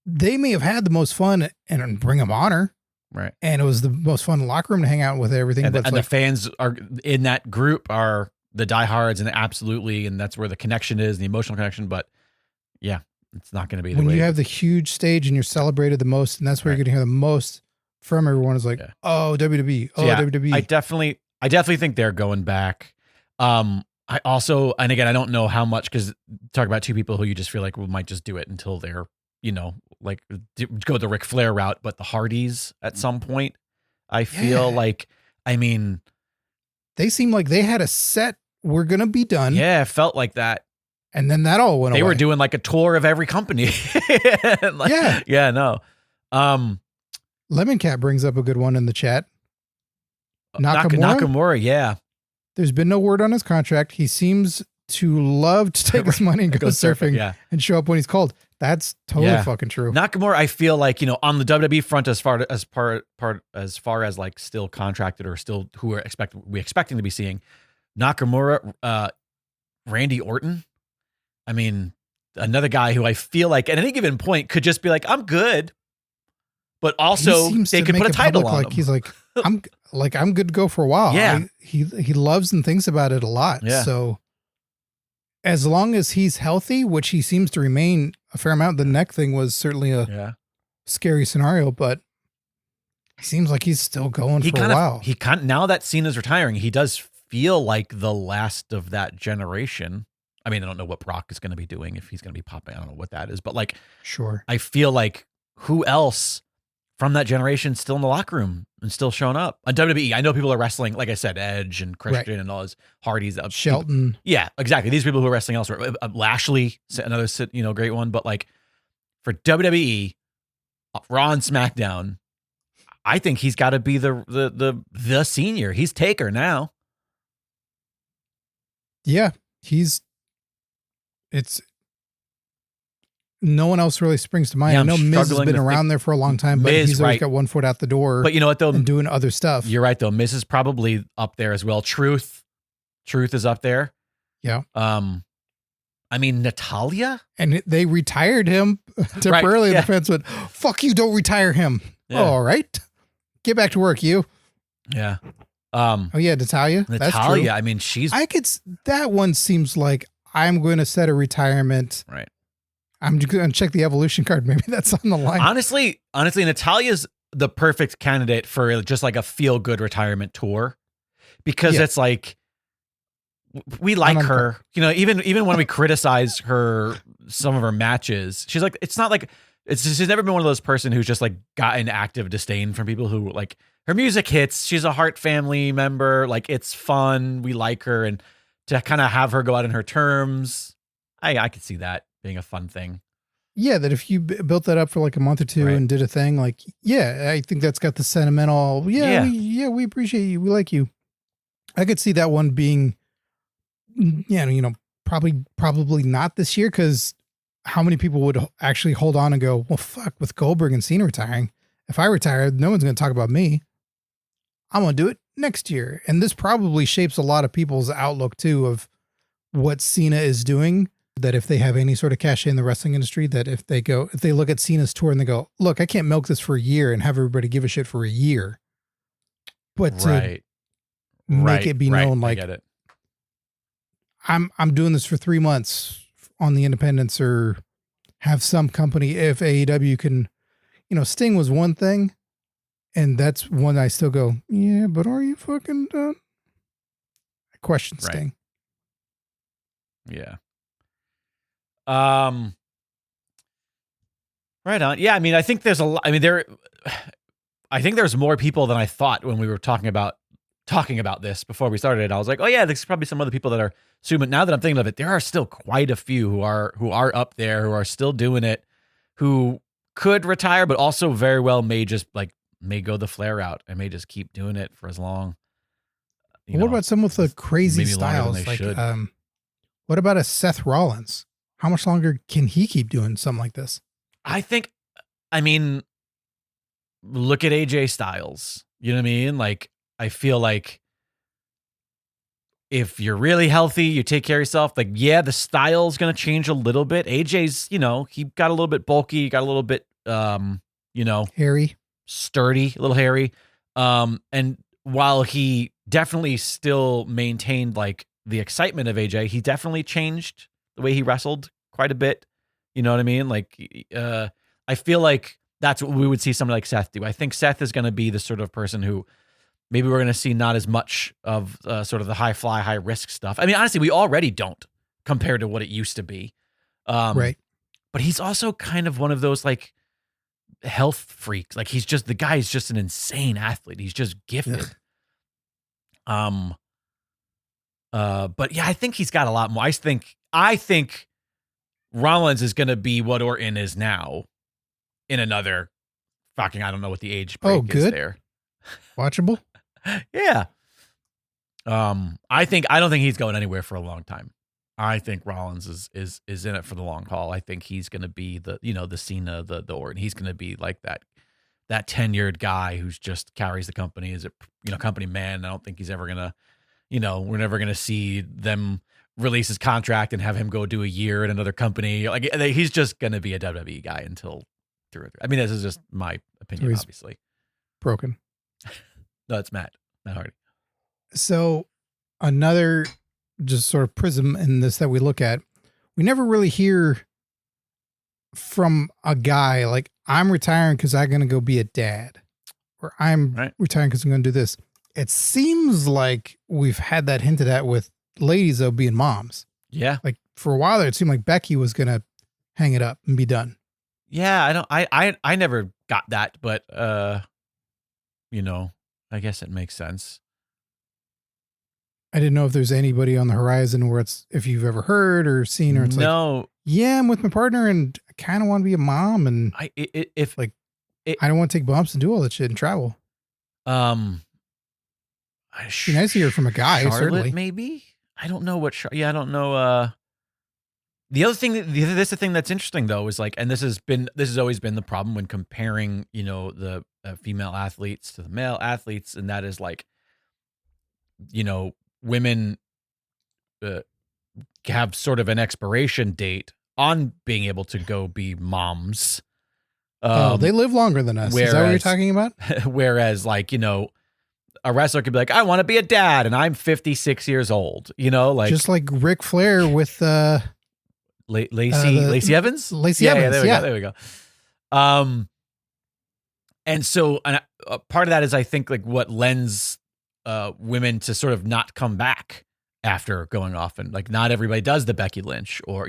they may have had the most fun and Ring of Honor. Right. And it was the most fun locker room to hang out with everything. And the fans are in that group are the diehards, and absolutely, and that's where the connection is, the emotional connection. But yeah, it's not going to be the when way. You have the huge stage and you're celebrated the most, and that's where you're going to hear the most from everyone is like, oh, WWE, WWE. I definitely think they're going back. I also, and again, I don't know how much, because talk about 2 people who you just feel like might just do it until they're, like go the Ric Flair route, but the Hardys at some point, I feel like, I mean, they seem like they had a set. We're going to be done. Yeah, it felt like that. And then that all went away. They were doing like a tour of every company. No. Lemon Cat brings up a good one in the chat. Nakamura, yeah. There's been no word on his contract. He sees to love to take his money and go surfing and show up when he's called. That's totally fucking true. Nakamura, I feel like, on the WWE front, as far as like still contracted or still who we're expecting to be seeing, Nakamura, Randy Orton. I mean, another guy who I feel like at any given point could just be like, I'm good, but also they could put a title on him. He's like, I'm good to go for a while. Yeah, he loves and thinks about it a lot. Yeah. So as long as he's healthy, which he seems to remain a fair amount, the neck thing was certainly a scary scenario, but he seems like he's still going for a while. Now that Cena's retiring, he does feel like the last of that generation. I mean, I don't know what Brock is going to be doing, if he's going to be popping. I don't know what that is, but like, sure. I feel like who else from that generation still in the locker room and still showing up on WWE? I know people are wrestling, like I said, Edge and Christian and all his Hardys, Shelton. Yeah, exactly. These people who are wrestling elsewhere, Lashley, another great one. But like for WWE, Raw and SmackDown, I think he's got to be the senior. He's Taker now. Yeah, no one else really springs to mind. Yeah, I know Miz has been around there for a long time, but he's always got one foot out the door. But you know what, though? And doing other stuff. You're right, though. Miz is probably up there as well. Truth is up there. Yeah. I mean, Natalia? And they retired him temporarily. Right, yeah. The fans went, fuck you, don't retire him. Yeah. Oh, all right. Get back to work, you. Yeah. Oh, yeah, Natalia? That's true. I mean, that one seems like I'm going to set a retirement. Right. I'm going to check the evolution card. Maybe that's on the line. Honestly, Natalia's the perfect candidate for just like a feel-good retirement tour because it's like, we like her, you know, even when we criticize some of her matches, she's like, it's not like she's never been one of those person who's just like gotten active disdain from people who like her music hits. She's a Hart family member. Like it's fun. We like her, and to kind of have her go out on her terms, I could see that being a fun thing. Yeah. That if you built that up for like a month or two and did a thing, like, yeah, I think that's got the sentimental. We appreciate you. We like you. I could see that one being, probably not this year, because how many people would actually hold on and go, well, fuck, with Goldberg and Cena retiring, if I retire, no one's going to talk about me. I'm going to do it next year. And this probably shapes a lot of people's outlook too of what Cena is doing, that if they have any sort of cachet in the wrestling industry, that if they look at Cena's tour and they go, look, I can't milk this for a year and have everybody give a shit for a year. But to make it be known, like, I get it. I'm doing this for 3 months on the independents, or have some company, if AEW can, Sting was one thing, and that's one I still go, yeah, but are you fucking done? I question Sting. Yeah. Right on. Yeah. I mean, I think there's I think there's more people than I thought when we were talking about this before we started. I was like, oh yeah, there's probably some other people that are assuming. Now that I'm thinking of it, there are still quite a few who are up there, who are still doing it, who could retire, but also very well may go the flare out and may just keep doing it for as long. What about some with the crazy styles? Like, what about a Seth Rollins? How much longer can he keep doing something like this? I mean, look at AJ Styles. You know what I mean? Like, I feel like if you're really healthy, you take care of yourself. Like, yeah, the style's going to change a little bit. AJ's, he got a little bit bulky, got a little bit, hairy, sturdy, a little hairy. And while he definitely still maintained like the excitement of AJ, he definitely changed the way he wrestled quite a bit. You know what I mean? Like, I feel like that's what we would see somebody like Seth do. I think Seth is going to be the sort of person who maybe we're going to see not as much of sort of the high fly, high risk stuff. I mean, honestly, we already don't compared to what it used to be. Right. But he's also kind of one of those like health freaks. Like the guy is just an insane athlete. He's just gifted. Ugh. But yeah, I think he's got a lot more. I think Rollins is going to be what Orton is now in another fucking, I don't know what the age break is there. Watchable. Yeah. I don't think he's going anywhere for a long time. I think Rollins is in it for the long haul. I think he's going to be the Cena, the Orton. He's going to be like that tenured guy who's just carries the company as a, company man. I don't think he's ever going to, we're never going to see them release his contract and have him go do a year at another company. Like, he's just going to be a WWE guy until through. I mean, this is just my opinion, obviously. Broken. No, it's Matt Hardy. So another just sort of prism in this that we look at, we never really hear from a guy like, I'm retiring because I'm going to go be a dad, or I'm retiring because I'm going to do this. It seems like we've had that hinted at with ladies though being moms. Yeah. Like for a while there, it seemed like Becky was going to hang it up and be done. Yeah. I never got that, but, I guess it makes sense. I didn't know if there's anybody on the horizon where if you've ever heard or seen, or it's like, yeah, I'm with my partner and I kind of want to be a mom. And I don't want to take bumps and do all that shit and travel. It'd be nice to hear from a guy, Charlotte, certainly. Maybe. I don't know what. I don't know. The other thing, this is the thing that's interesting though, is like, and this has always been the problem when comparing, the female athletes to the male athletes, and that is like, women have sort of an expiration date on being able to go be moms. They live longer than us. Is that what you're talking about? Whereas, like, a wrestler could be like, I want to be a dad, and I'm 56 years old. Like just like Ric Flair with Lacey Evans. Lacey Evans. There we go. And so part of that is, I think, like what lends women to sort of not come back after going off, and like not everybody does the Becky Lynch or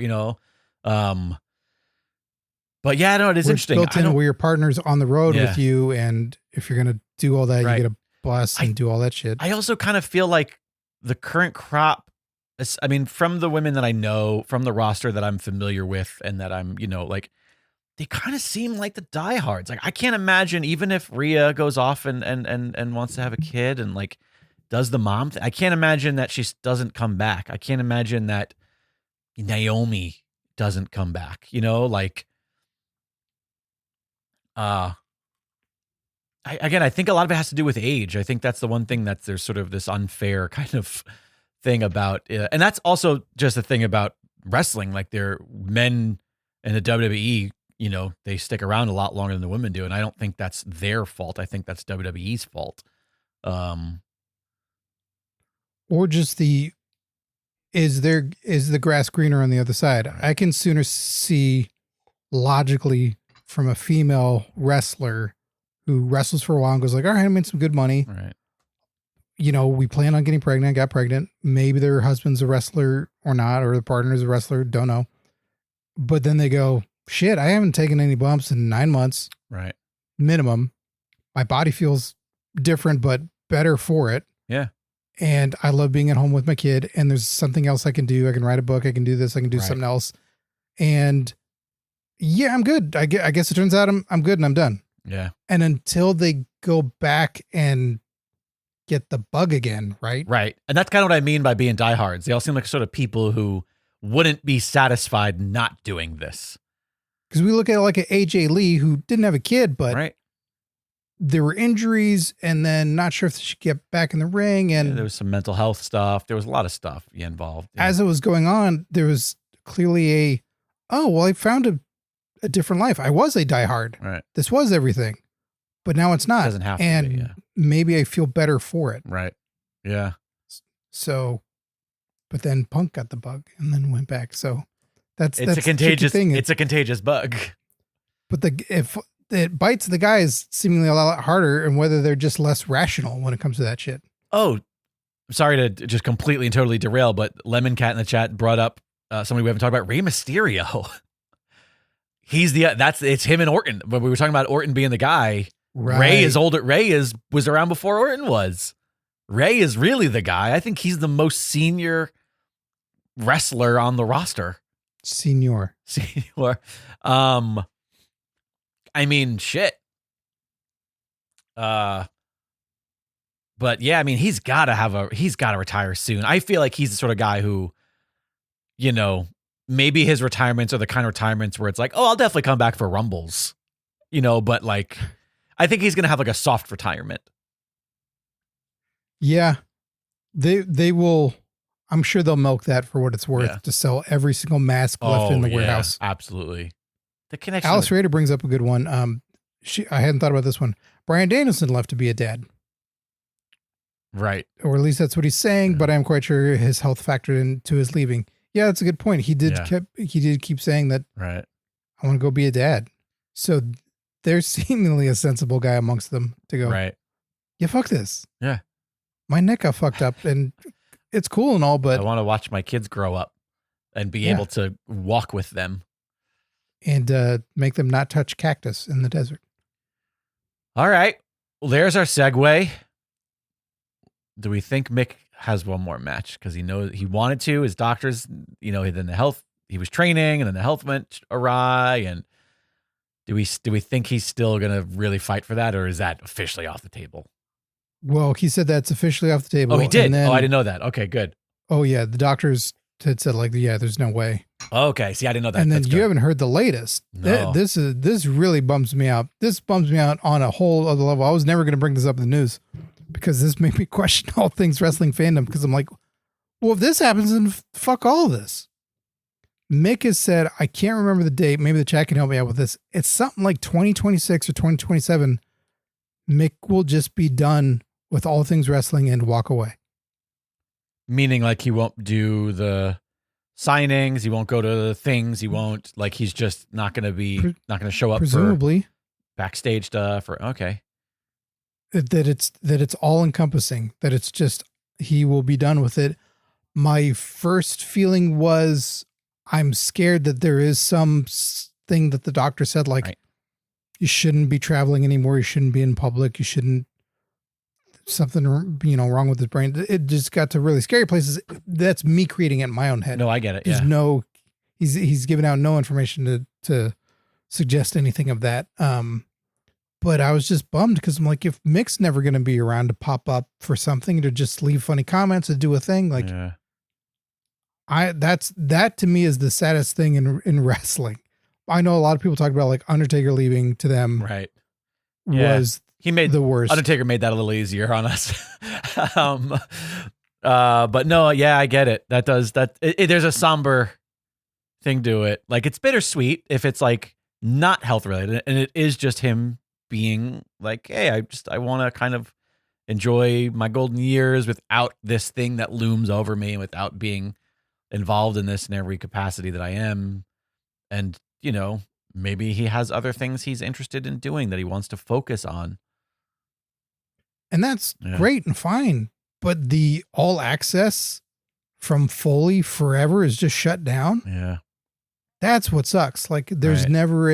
but yeah, no, it is interesting. Built in where your partner's on the road with you, and if you're gonna do all that, you get a bus and do all that shit. I also kind of feel like the current crop, I mean, from the women that I know, from the roster that I'm familiar with, and that I'm, like, they kind of seem like the diehards. Like, I can't imagine, even if Rhea goes off and wants to have a kid and like does the mom thing, I can't imagine that she doesn't come back. I can't imagine that Naomi doesn't come back. Like, I think a lot of it has to do with age. I think that's the one thing that there's sort of this unfair kind of thing about, and that's also just the thing about wrestling. Like, they're men in the WWE, they stick around a lot longer than the women do, and I don't think that's their fault. I think that's WWE's fault. Or just is the grass greener on the other side? I can sooner see logically from a female wrestler who wrestles for a while and goes like, all right, I made some good money. Right. We plan on getting pregnant, got pregnant. Maybe their husband's a wrestler or not, or the partner's a wrestler. Don't know. But then they go, shit, I haven't taken any bumps in 9 months. Right. Minimum. My body feels different, but better for it. Yeah. And I love being at home with my kid, and there's something else I can do. I can write a book. I can do this. I can do something else. And yeah, I'm good. I guess it turns out I'm good and I'm done. Yeah. And until they go back and get the bug again, right? Right. And that's kind of what I mean by being diehards. They all seem like sort of people who wouldn't be satisfied not doing this. Because we look at like an AJ Lee who didn't have a kid, but there were injuries, and then not sure if she could get back in the ring. And there was some mental health stuff. There was a lot of stuff involved. As it was going on, there was clearly I found a different life. I was a diehard. Right. This was everything, but now it's not. It doesn't have to and be, maybe I feel better for it. Right. Yeah. So, but then Punk got the bug and then went back. So that's a contagious thing. It's a contagious bug. But if it bites the guys seemingly a lot harder, and whether they're just less rational when it comes to that shit. Oh, sorry to just completely and totally derail, but Lemon Cat in the chat brought up somebody we haven't talked about, Rey Mysterio. It's him and Orton. When we were talking about Orton being the guy, right. Rey is older. Rey was around before Orton was. Rey is really the guy. I think he's the most senior wrestler on the roster. Senior. I mean, shit. But yeah, I mean, he's got to retire soon. I feel like he's the sort of guy who, maybe his retirements are the kind of retirements where it's like, oh, I'll definitely come back for Rumbles, but like, I think he's going to have like a soft retirement. Yeah. They will, I'm sure they'll milk that for what it's worth to sell every single mask left in the warehouse. Absolutely. The connection. Alice Rader brings up a good one. I hadn't thought about this one. Bryan Danielson left to be a dad. Right. Or at least that's what he's saying, but I'm quite sure his health factored into his leaving. Yeah, that's a good point. He did keep saying that. Right. I want to go be a dad. So there's seemingly a sensible guy amongst them to go. Right. Yeah, fuck this. Yeah. My neck got fucked up, and it's cool and all, but I want to watch my kids grow up and be able to walk with them and make them not touch cactus in the desert. All right. Well, there's our segue. Do we think Mick has one more match? Because he knows he wanted to. His doctors, then he was training, and then the health went awry, and Do we think he's still going to really fight for that, or is that officially off the table? Well, he said that's officially off the table. Oh, he did? And then, I didn't know that. Okay, good. Oh, yeah. The doctors had said, like, yeah, there's no way. Okay. See, I didn't know that. And then you haven't heard the latest. No. This really bums me out. This bums me out on a whole other level. I was never going to bring this up in the news because this made me question all things wrestling fandom, because I'm like, well, if this happens, then fuck all of this. Mick has said, I can't remember the date. Maybe the chat can help me out with this. It's something like 2026 or 2027. Mick will just be done with all things wrestling and walk away. Meaning like he won't do the signings. He won't go to the things. He won't, like, he's just not going to show up presumably for backstage stuff okay. That it's all encompassing, that it's just, he will be done with it. My first feeling was, I'm scared that there is some thing that the doctor said, like, right, you shouldn't be traveling anymore. You shouldn't be in public. You shouldn't, something, wrong with his brain. It just got to really scary places. That's me creating it in my own head. No, I get it. There's yeah. He's given out no information to suggest anything of that. But I was just bummed because I'm like, if Mick's never going to be around to pop up for something, to just leave funny comments and do a thing, like, yeah. That to me is the saddest thing in wrestling. I know a lot of people talk about, like, Undertaker leaving to them. Right. Was he made the worst. Undertaker made that a little easier on us. But no, yeah, I get it. That does that. There's a somber thing to it. Like, it's bittersweet if it's like not health related, and it is just him being like, hey, I want to kind of enjoy my golden years without this thing that looms over me, and without being involved in this in every capacity that I am. And, maybe he has other things he's interested in doing that he wants to focus on. And that's great and fine. But the all access from Foley forever is just shut down. Yeah. That's what sucks. Like, there's never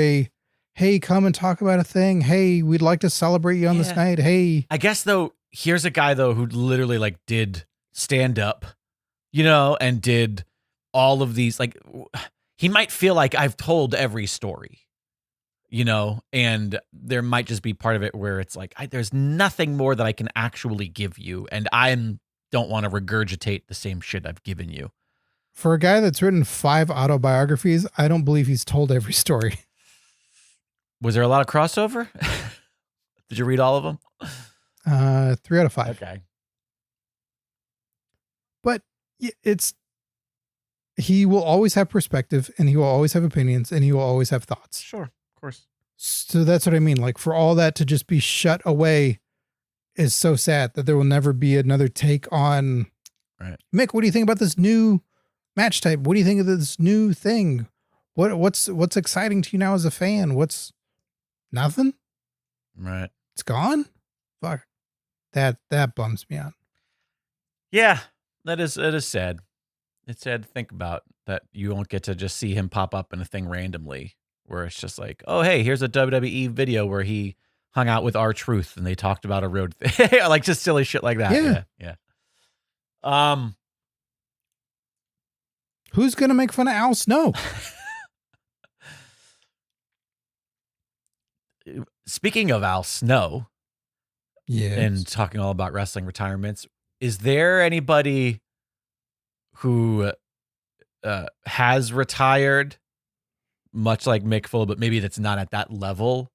hey, come and talk about a thing. Hey, we'd like to celebrate you on this night. Hey. I guess, though, here's a guy, though, who literally, like, did stand up, and did all of these, like, he might feel like I've told every story, and there might just be part of it where it's like, there's nothing more that I can actually give you, and I don't want to regurgitate the same shit I've given you. For a guy that's written 5 autobiographies, I don't believe he's told every story. Was there a lot of crossover? Did you read all of them? 3 out of 5. Okay. But he will always have perspective, and he will always have opinions, and he will always have thoughts. Sure, of course. So that's what I mean. Like, for all that to just be shut away is so sad, that there will never be another take on. Right. Mick, what do you think about this new match type? What do you think of this new thing? What's exciting to you now as a fan? What's nothing? Right. It's gone? Fuck. That bums me out. Yeah, it is sad. It's sad to think about that you won't get to just see him pop up in a thing randomly, where it's just like, oh, hey, here's a WWE video where he hung out with R-Truth and they talked about a road thing. Like, just silly shit like that. Yeah. Who's going to make fun of Al Snow? Speaking of Al Snow, and talking all about wrestling retirements, is there anybody who has retired, much like Mick Foley, but maybe that's not at that level,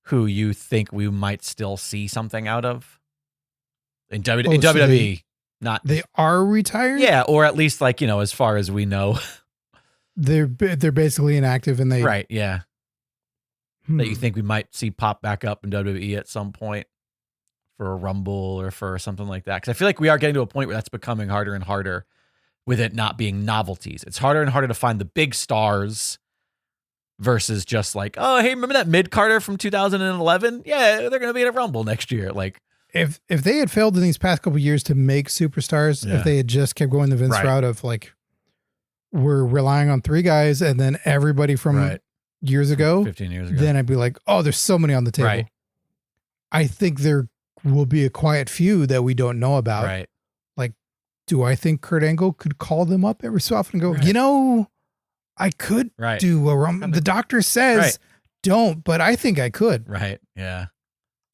who you think we might still see something out of in WWE? They are retired? Yeah, or at least, like, as far as we know. They're basically inactive, and they... Right, yeah. That you think we might see pop back up in WWE at some point for a Rumble or for something like that. Because I feel like we are getting to a point where that's becoming harder and harder with it not being novelties. It's harder and harder to find the big stars versus just like, oh, hey, remember that mid-carder from 2011? Yeah, they're going to be in a Rumble next year. Like, if they had failed in these past couple of years to make superstars, if they had just kept going the Vince route of, like, we're relying on 3 guys and then everybody from years ago, 15 years ago, then I'd be like, oh, there's so many on the table. Right. I think there will be a quiet few that we don't know about. Right. Like, do I think Kurt Angle could call them up every so often and go, I could do a Rumble. The doctor says don't, but I think I could. Right. Yeah.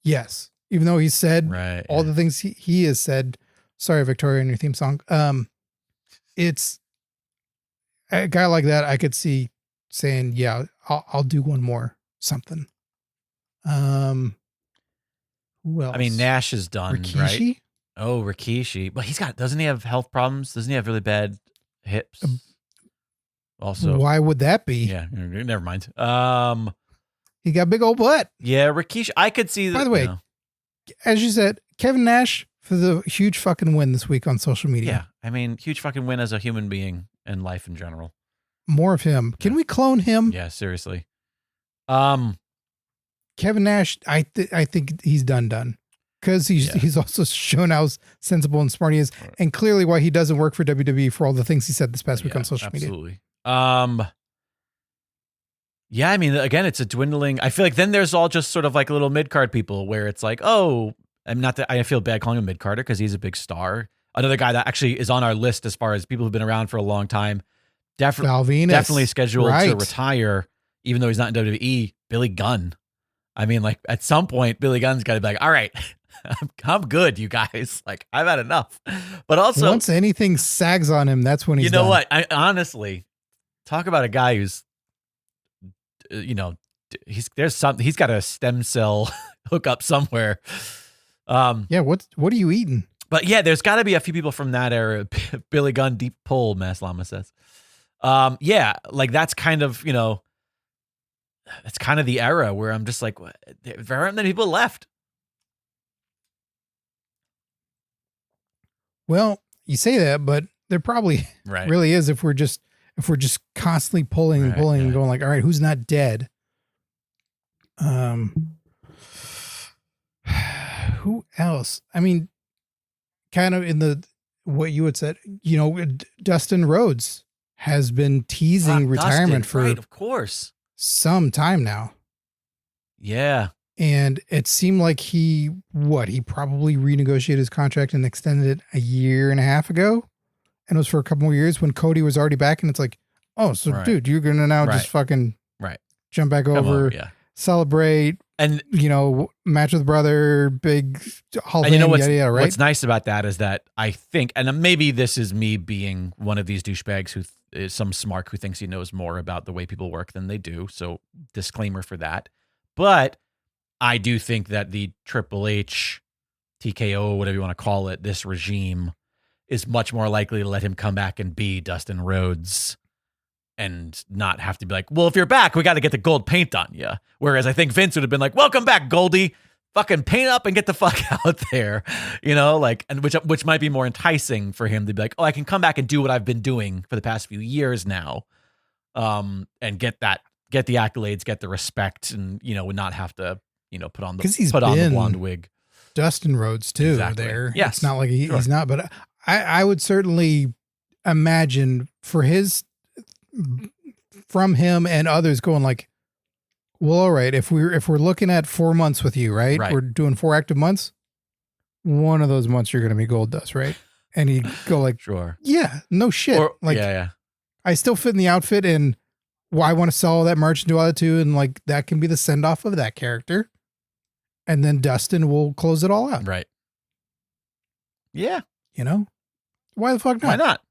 Yes. Even though he said all the things he has said. Sorry, Victoria, in your theme song. It's a guy like that I could see saying, yeah, I'll do one more something. Who else? I mean, Nash is done, Rikishi? right? Oh, Rikishi. But doesn't he have health problems? Doesn't he have really bad hips? Also. Why would that be? Yeah, never mind. He got a big old butt. Yeah, Rikishi. I could see that. By the way, as you said, Kevin Nash for the huge fucking win this week on social media. Yeah, I mean, huge fucking win as a human being and life in general. More of him. Can we clone him? Yeah, seriously. Kevin Nash, I think he's done. Because he's also shown how sensible and smart he is, and clearly why he doesn't work for WWE for all the things he said this past week on social media. Absolutely. Yeah, I mean, again, it's a dwindling. I feel like then there's all just sort of like little mid-card people where it's like, oh, I'm not that I feel bad calling him mid-carder because he's a big star. Another guy that actually is on our list as far as people who've been around for a long time, definitely scheduled to retire, even though he's not in WWE. Billy Gunn. I mean, like at some point, Billy Gunn's got to be like, all right, I'm good, you guys. Like I've had enough. But also, once anything sags on him, that's when he's done. What? I honestly talk about a guy who's, he's got a stem cell hookup somewhere. Yeah. What are you eating? But yeah, there's got to be a few people from that era. Billy Gunn, deep pull, Mass Llama says. Yeah, like that's kind of, that's kind of the era where I'm just like, there aren't many people left. Well, you say that, but there probably really is if we're just constantly pulling and pulling and going like, all right, who's not dead? Who else? I mean, kind of in what you had said, Dustin Rhodes has been teasing retirement for of course, some time now. Yeah. And it seemed like he probably renegotiated his contract and extended it a year and a half ago. And it was for a couple more years when Cody was already back. And it's like, oh, so dude, you're going to now just fucking jump back over, celebrate, and, match with brother, big Hall of Fame, right? What's nice about that is that I think, and maybe this is me being one of these douchebags who is some smark who thinks he knows more about the way people work than they do. So disclaimer for that. But I do think that the Triple H, TKO, whatever you want to call it, this regime is much more likely to let him come back and be Dustin Rhodes and not have to be like, well, if you're back, we got to get the gold paint on you. Whereas I think Vince would have been like, welcome back, Goldie. Fucking paint up and get the fuck out there, and which might be more enticing for him to be like, oh, I can come back and do what I've been doing for the past few years now, and get the accolades, get the respect, and would not have to put on the blonde wig. Dustin Rhodes too. Exactly. There, yes, it's not like he's not, but I would certainly imagine from him and others going like, well, all right, if we're looking at 4 months with you, right? We're doing 4 active months. One of those months you're going to be Gold Dust, right? And he'd go like, sure. Yeah, no shit. I still fit in the outfit and I want to sell all that merch and do all that too. And like, that can be the send off of that character. And then Dustin will close it all out. Right. Yeah. Why the fuck not? Why not?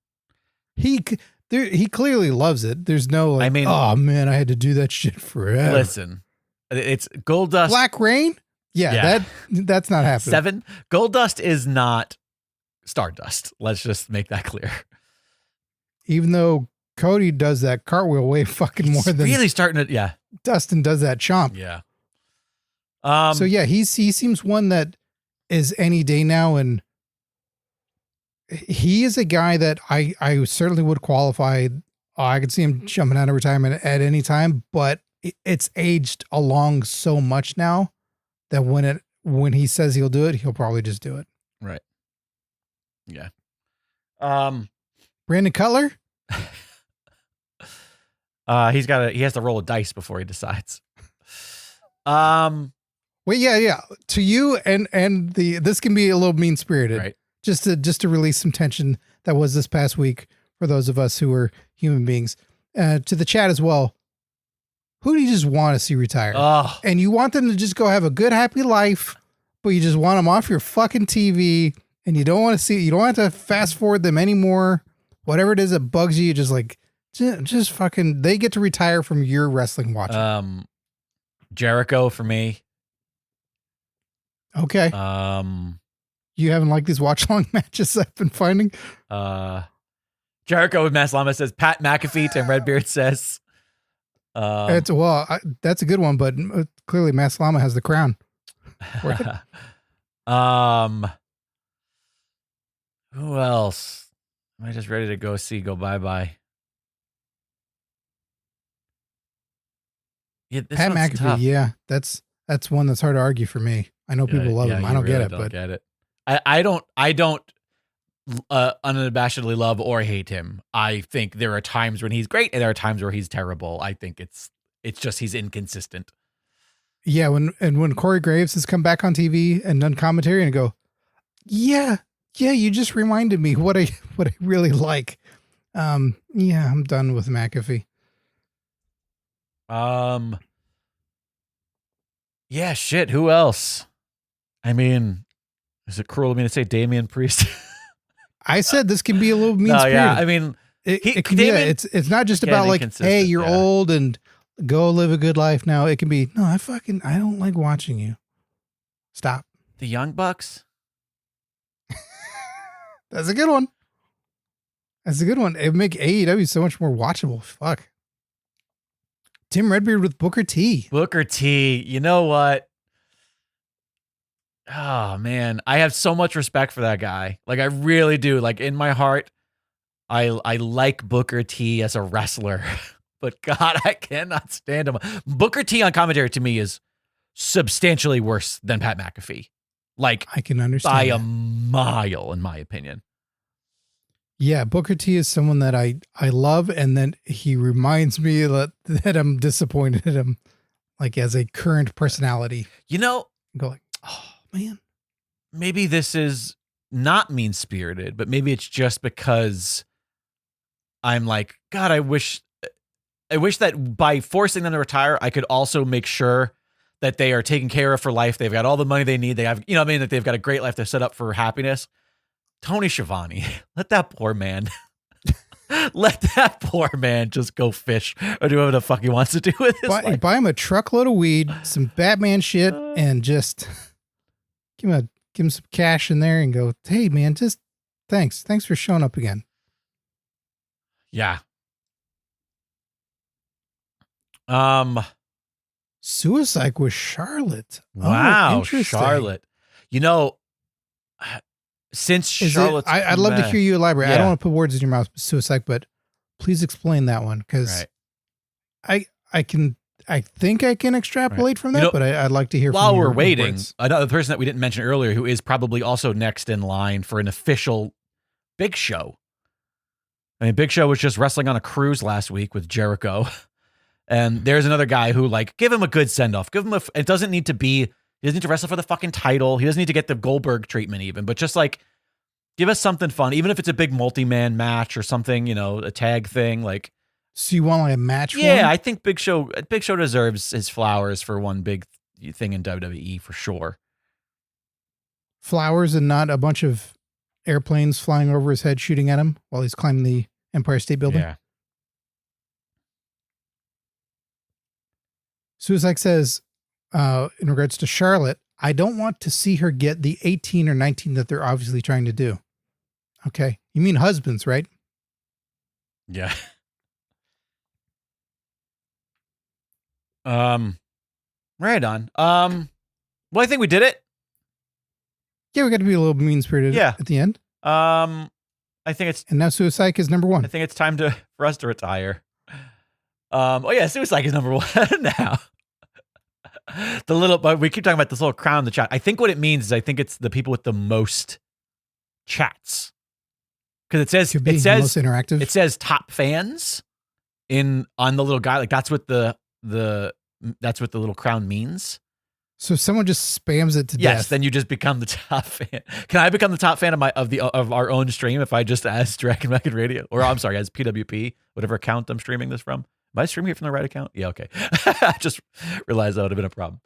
He clearly loves it. There's no like, oh man, I had to do that shit forever. Listen, it's Goldust. Black Rain? Yeah. That's not happening. 7. Goldust is not Stardust. Let's just make that clear. Even though Cody does that cartwheel way fucking more than really starting to, yeah. Dustin does that chomp. Yeah. So yeah, he seems one that is any day now, and he is a guy that I certainly would qualify. I could see him jumping out of retirement at any time, but it's aged along so much now that when he says he'll do it, he'll probably just do it. Right. Yeah. Brandon Cutler. He has to roll a dice before he decides. Wait, yeah. To you and this can be a little mean spirited, right? Just to release some tension that was this past week for those of us who are human beings. To the chat as well. who do you just want to see retire? Oh, And you want them to just go have a good, happy life, but you just want them off your fucking TV, and you don't want to see, you don't have to fast forward them anymore. Whatever it is that bugs you, just like, just fucking, they get to retire from your wrestling watching. Jericho for me. Okay. You haven't liked these watch long matches I've been finding? Jericho with Mass Llama says Pat McAfee, and Redbeard says. That's a good one, but clearly Mass Llama has the crown. Who else? Am I just ready to go bye-bye? Yeah, Pat McAfee, tough. yeah, that's one that's hard to argue for me. I know people love him. I don't really get it, don't but get it. I don't unabashedly love or hate him. I think there are times when he's great and there are times where he's terrible. I think it's just he's inconsistent. Yeah, when Corey Graves has come back on TV and done commentary and go, yeah, you just reminded me what I really like. Yeah, I'm done with McAfee. Yeah, shit. Who else? I mean, is it cruel of me to say Damian Priest? I said this can be a little mean-spirited. Yeah. I mean, it can be. It's not just about like, hey, you're old and go live a good life now. It can be, no, I don't like watching you. Stop. The Young Bucks. That's a good one. It would make AEW so much more watchable. Fuck. Tim Redbeard with Booker T. You know what? Oh, man. I have so much respect for that guy. Like, I really do. Like, in my heart, I like Booker T as a wrestler. But, God, I cannot stand him. Booker T on commentary to me is substantially worse than Pat McAfee. Like, I can understand by a mile, in my opinion. Yeah, Booker T is someone that I love, and then he reminds me that I'm disappointed in him, like as a current personality. You know, go like, oh man, maybe this is not mean-spirited, but maybe it's just because I'm like, God, I wish that by forcing them to retire, I could also make sure that they are taken care of for life. They've got all the money they need. They have, that they've got a great life. They're set up for happiness. Tony Schiavone, let that poor man just go fish or do whatever the fuck he wants to do with his life. Buy him a truckload of weed, some Batman shit, and just give him some cash in there and go, hey man, just thanks for showing up again. Yeah. Suicide with Charlotte. Wow, Charlotte. Since Charlotte's I'd love to hear you elaborate. Yeah. I don't want to put words in your mouth, Suicide, but please explain that one, because I think I can extrapolate from that, but I'd like to hear while from you. While we're waiting, another person that we didn't mention earlier who is probably also next in line for an official Big Show. I mean, Big Show was just wrestling on a cruise last week with Jericho. And there's another guy who, like, give him a good send-off. It doesn't need to be, he doesn't need to wrestle for the fucking title. He doesn't need to get the Goldberg treatment even, but just like, give us something fun, even if it's a big multi-man match or something, a tag thing. Like, so you want like a match? Yeah, I think Big Show deserves his flowers for one big thing in WWE for sure. Flowers and not a bunch of airplanes flying over his head shooting at him while he's climbing the Empire State Building. Yeah. Suicide says, in regards to Charlotte, I don't want to see her get the 18 or 19 that they're obviously trying to do. Okay. You mean husbands, right? Yeah. Right on. Well, I think we did it. Yeah, we got to be a little mean-spirited at the end. I think it's... And now Suicide is number one. I think it's time for us to retire. Suicide is number one now. But we keep talking about this little crown in the chat. I think what it means is I think it's the people with the most chats. Because it says most interactive. It says top fans on the little guy. Like that's what the little crown means. So if someone just spams it to death. Yes, then you just become the top fan. Can I become the top fan of our own stream if I just as Dragon Wagon Radio, or I'm sorry, as PWP, whatever account I'm streaming this from? Am I streaming it from the right account? Yeah, okay. I just realized that would have been a problem.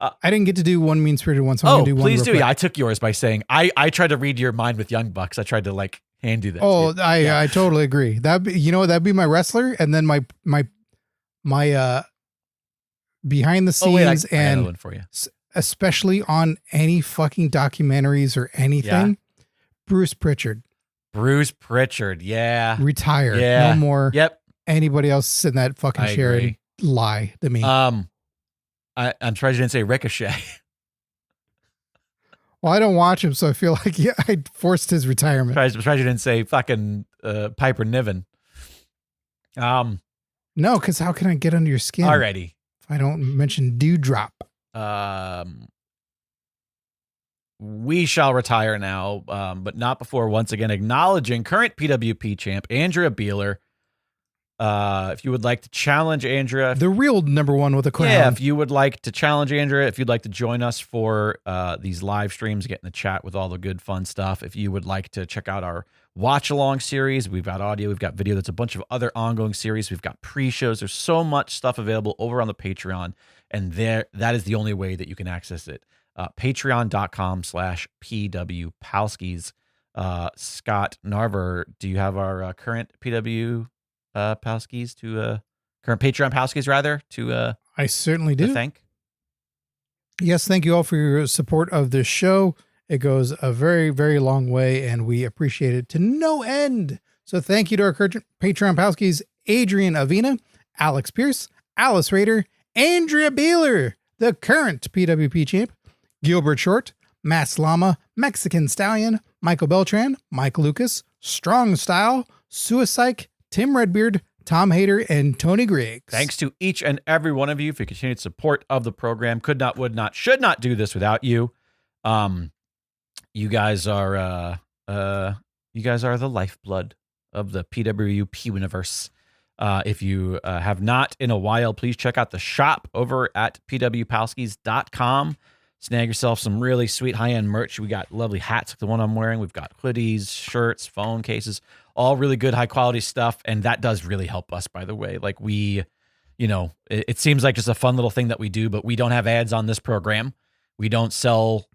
I didn't get to do one mean-spirited one, so I'm going to do one. Please do. Quick. Yeah, I took yours by saying, I tried to read your mind with Young Bucks. I tried to like hand you that. Oh, I totally agree. That'd be my wrestler, and then my behind the scenes I and got one for you. Especially on any fucking documentaries or anything. Bruce Pritchard. Yeah. Retire. Yeah. No more. Yep. Anybody else in that fucking chair and lie to me. I'm surprised you didn't say Ricochet. Well, I don't watch him, so I feel like I forced his retirement. I'm surprised you didn't say fucking Piper Niven. No, because how can I get under your skin? Alrighty. If I don't mention Dewdrop. We shall retire now, but not before once again acknowledging current PWP champ Andrea Beeler. If you would like to challenge Andrea, the real number one with a crown. Yeah, if you would like to challenge Andrea, if you'd like to join us for these live streams, get in the chat with all the good fun stuff. If you would like to check out our watch along series, we've got audio, we've got video. There's a bunch of other ongoing series. We've got pre-shows. There's so much stuff available over on the Patreon, and that is the only way that you can access it. Patreon.com/PW Palskis. Scott Narver, do you have our current PW Palskis current Patreon Palskis rather to I certainly do. Thank. Yes, thank you all for your support of this show. It goes a very, very long way, and we appreciate it to no end. So thank you to our current Patreon Palskis: Adrian Avina, Alex Pierce, Alice Rader, Andrea Beeler, the current PWP champ, Gilbert Short, Mass Llama, Mexican Stallion, Michael Beltran, Mike Lucas, Strong Style, Suicide, Tim Redbeard, Tom Hader, and Tony Griggs. Thanks to each and every one of you for your continued support of the program. Could not, would not, should not do this without you. You guys are the lifeblood of the PWP universe. If you have not in a while, please check out the shop over at pwpalskis.com. Snag yourself some really sweet high-end merch. We got lovely hats like the one I'm wearing. We've got hoodies, shirts, phone cases, all really good high-quality stuff, and that does really help us, by the way. Like it seems like just a fun little thing that we do, but we don't have ads on this program. We don't sell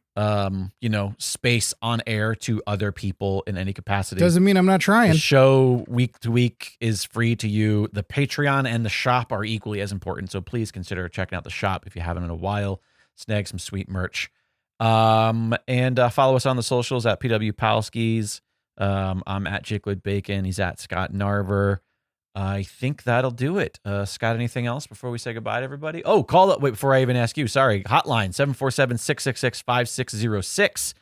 space on air to other people in any capacity. Doesn't mean I'm not trying. The show week to week is free to you. The Patreon and the shop are equally as important, so please consider checking out the shop if you haven't in a while. Snag some sweet merch. And follow us on the socials at PW Palskis. I'm at Jake Wood Bacon. He's at Scott Narver. I think that'll do it. Scott, anything else before we say goodbye to everybody? Oh, call it. Wait, before I even ask you, sorry. Hotline 747-666-5606.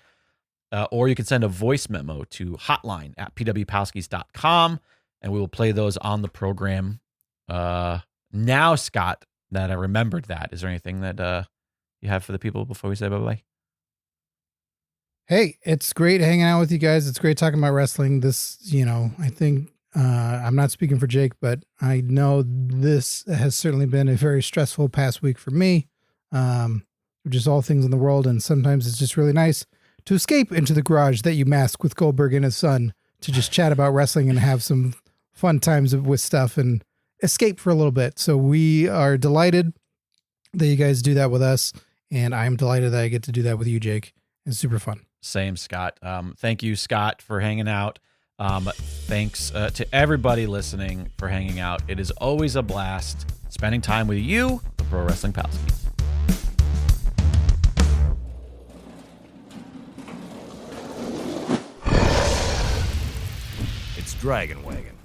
Or you can send a voice memo to hotline@pwpalskis.com, and we will play those on the program. Now, Scott, that I remembered that, is there anything that you have for the people before we say bye-bye? Hey, it's great hanging out with you guys. It's great talking about wrestling. This, I think I'm not speaking for Jake, but I know this has certainly been a very stressful past week for me, just all things in the world. And sometimes it's just really nice to escape into the garage that you mask with Goldberg and his son to just chat about wrestling and have some fun times with stuff and escape for a little bit. So we are delighted that you guys do that with us. And I'm delighted that I get to do that with you, Jake. It's super fun. Same, Scott. Thank you, Scott, for hanging out. Thanks to everybody listening for hanging out. It is always a blast spending time with you, the Pro Wrestling Palskis. It's Dragon Wagon.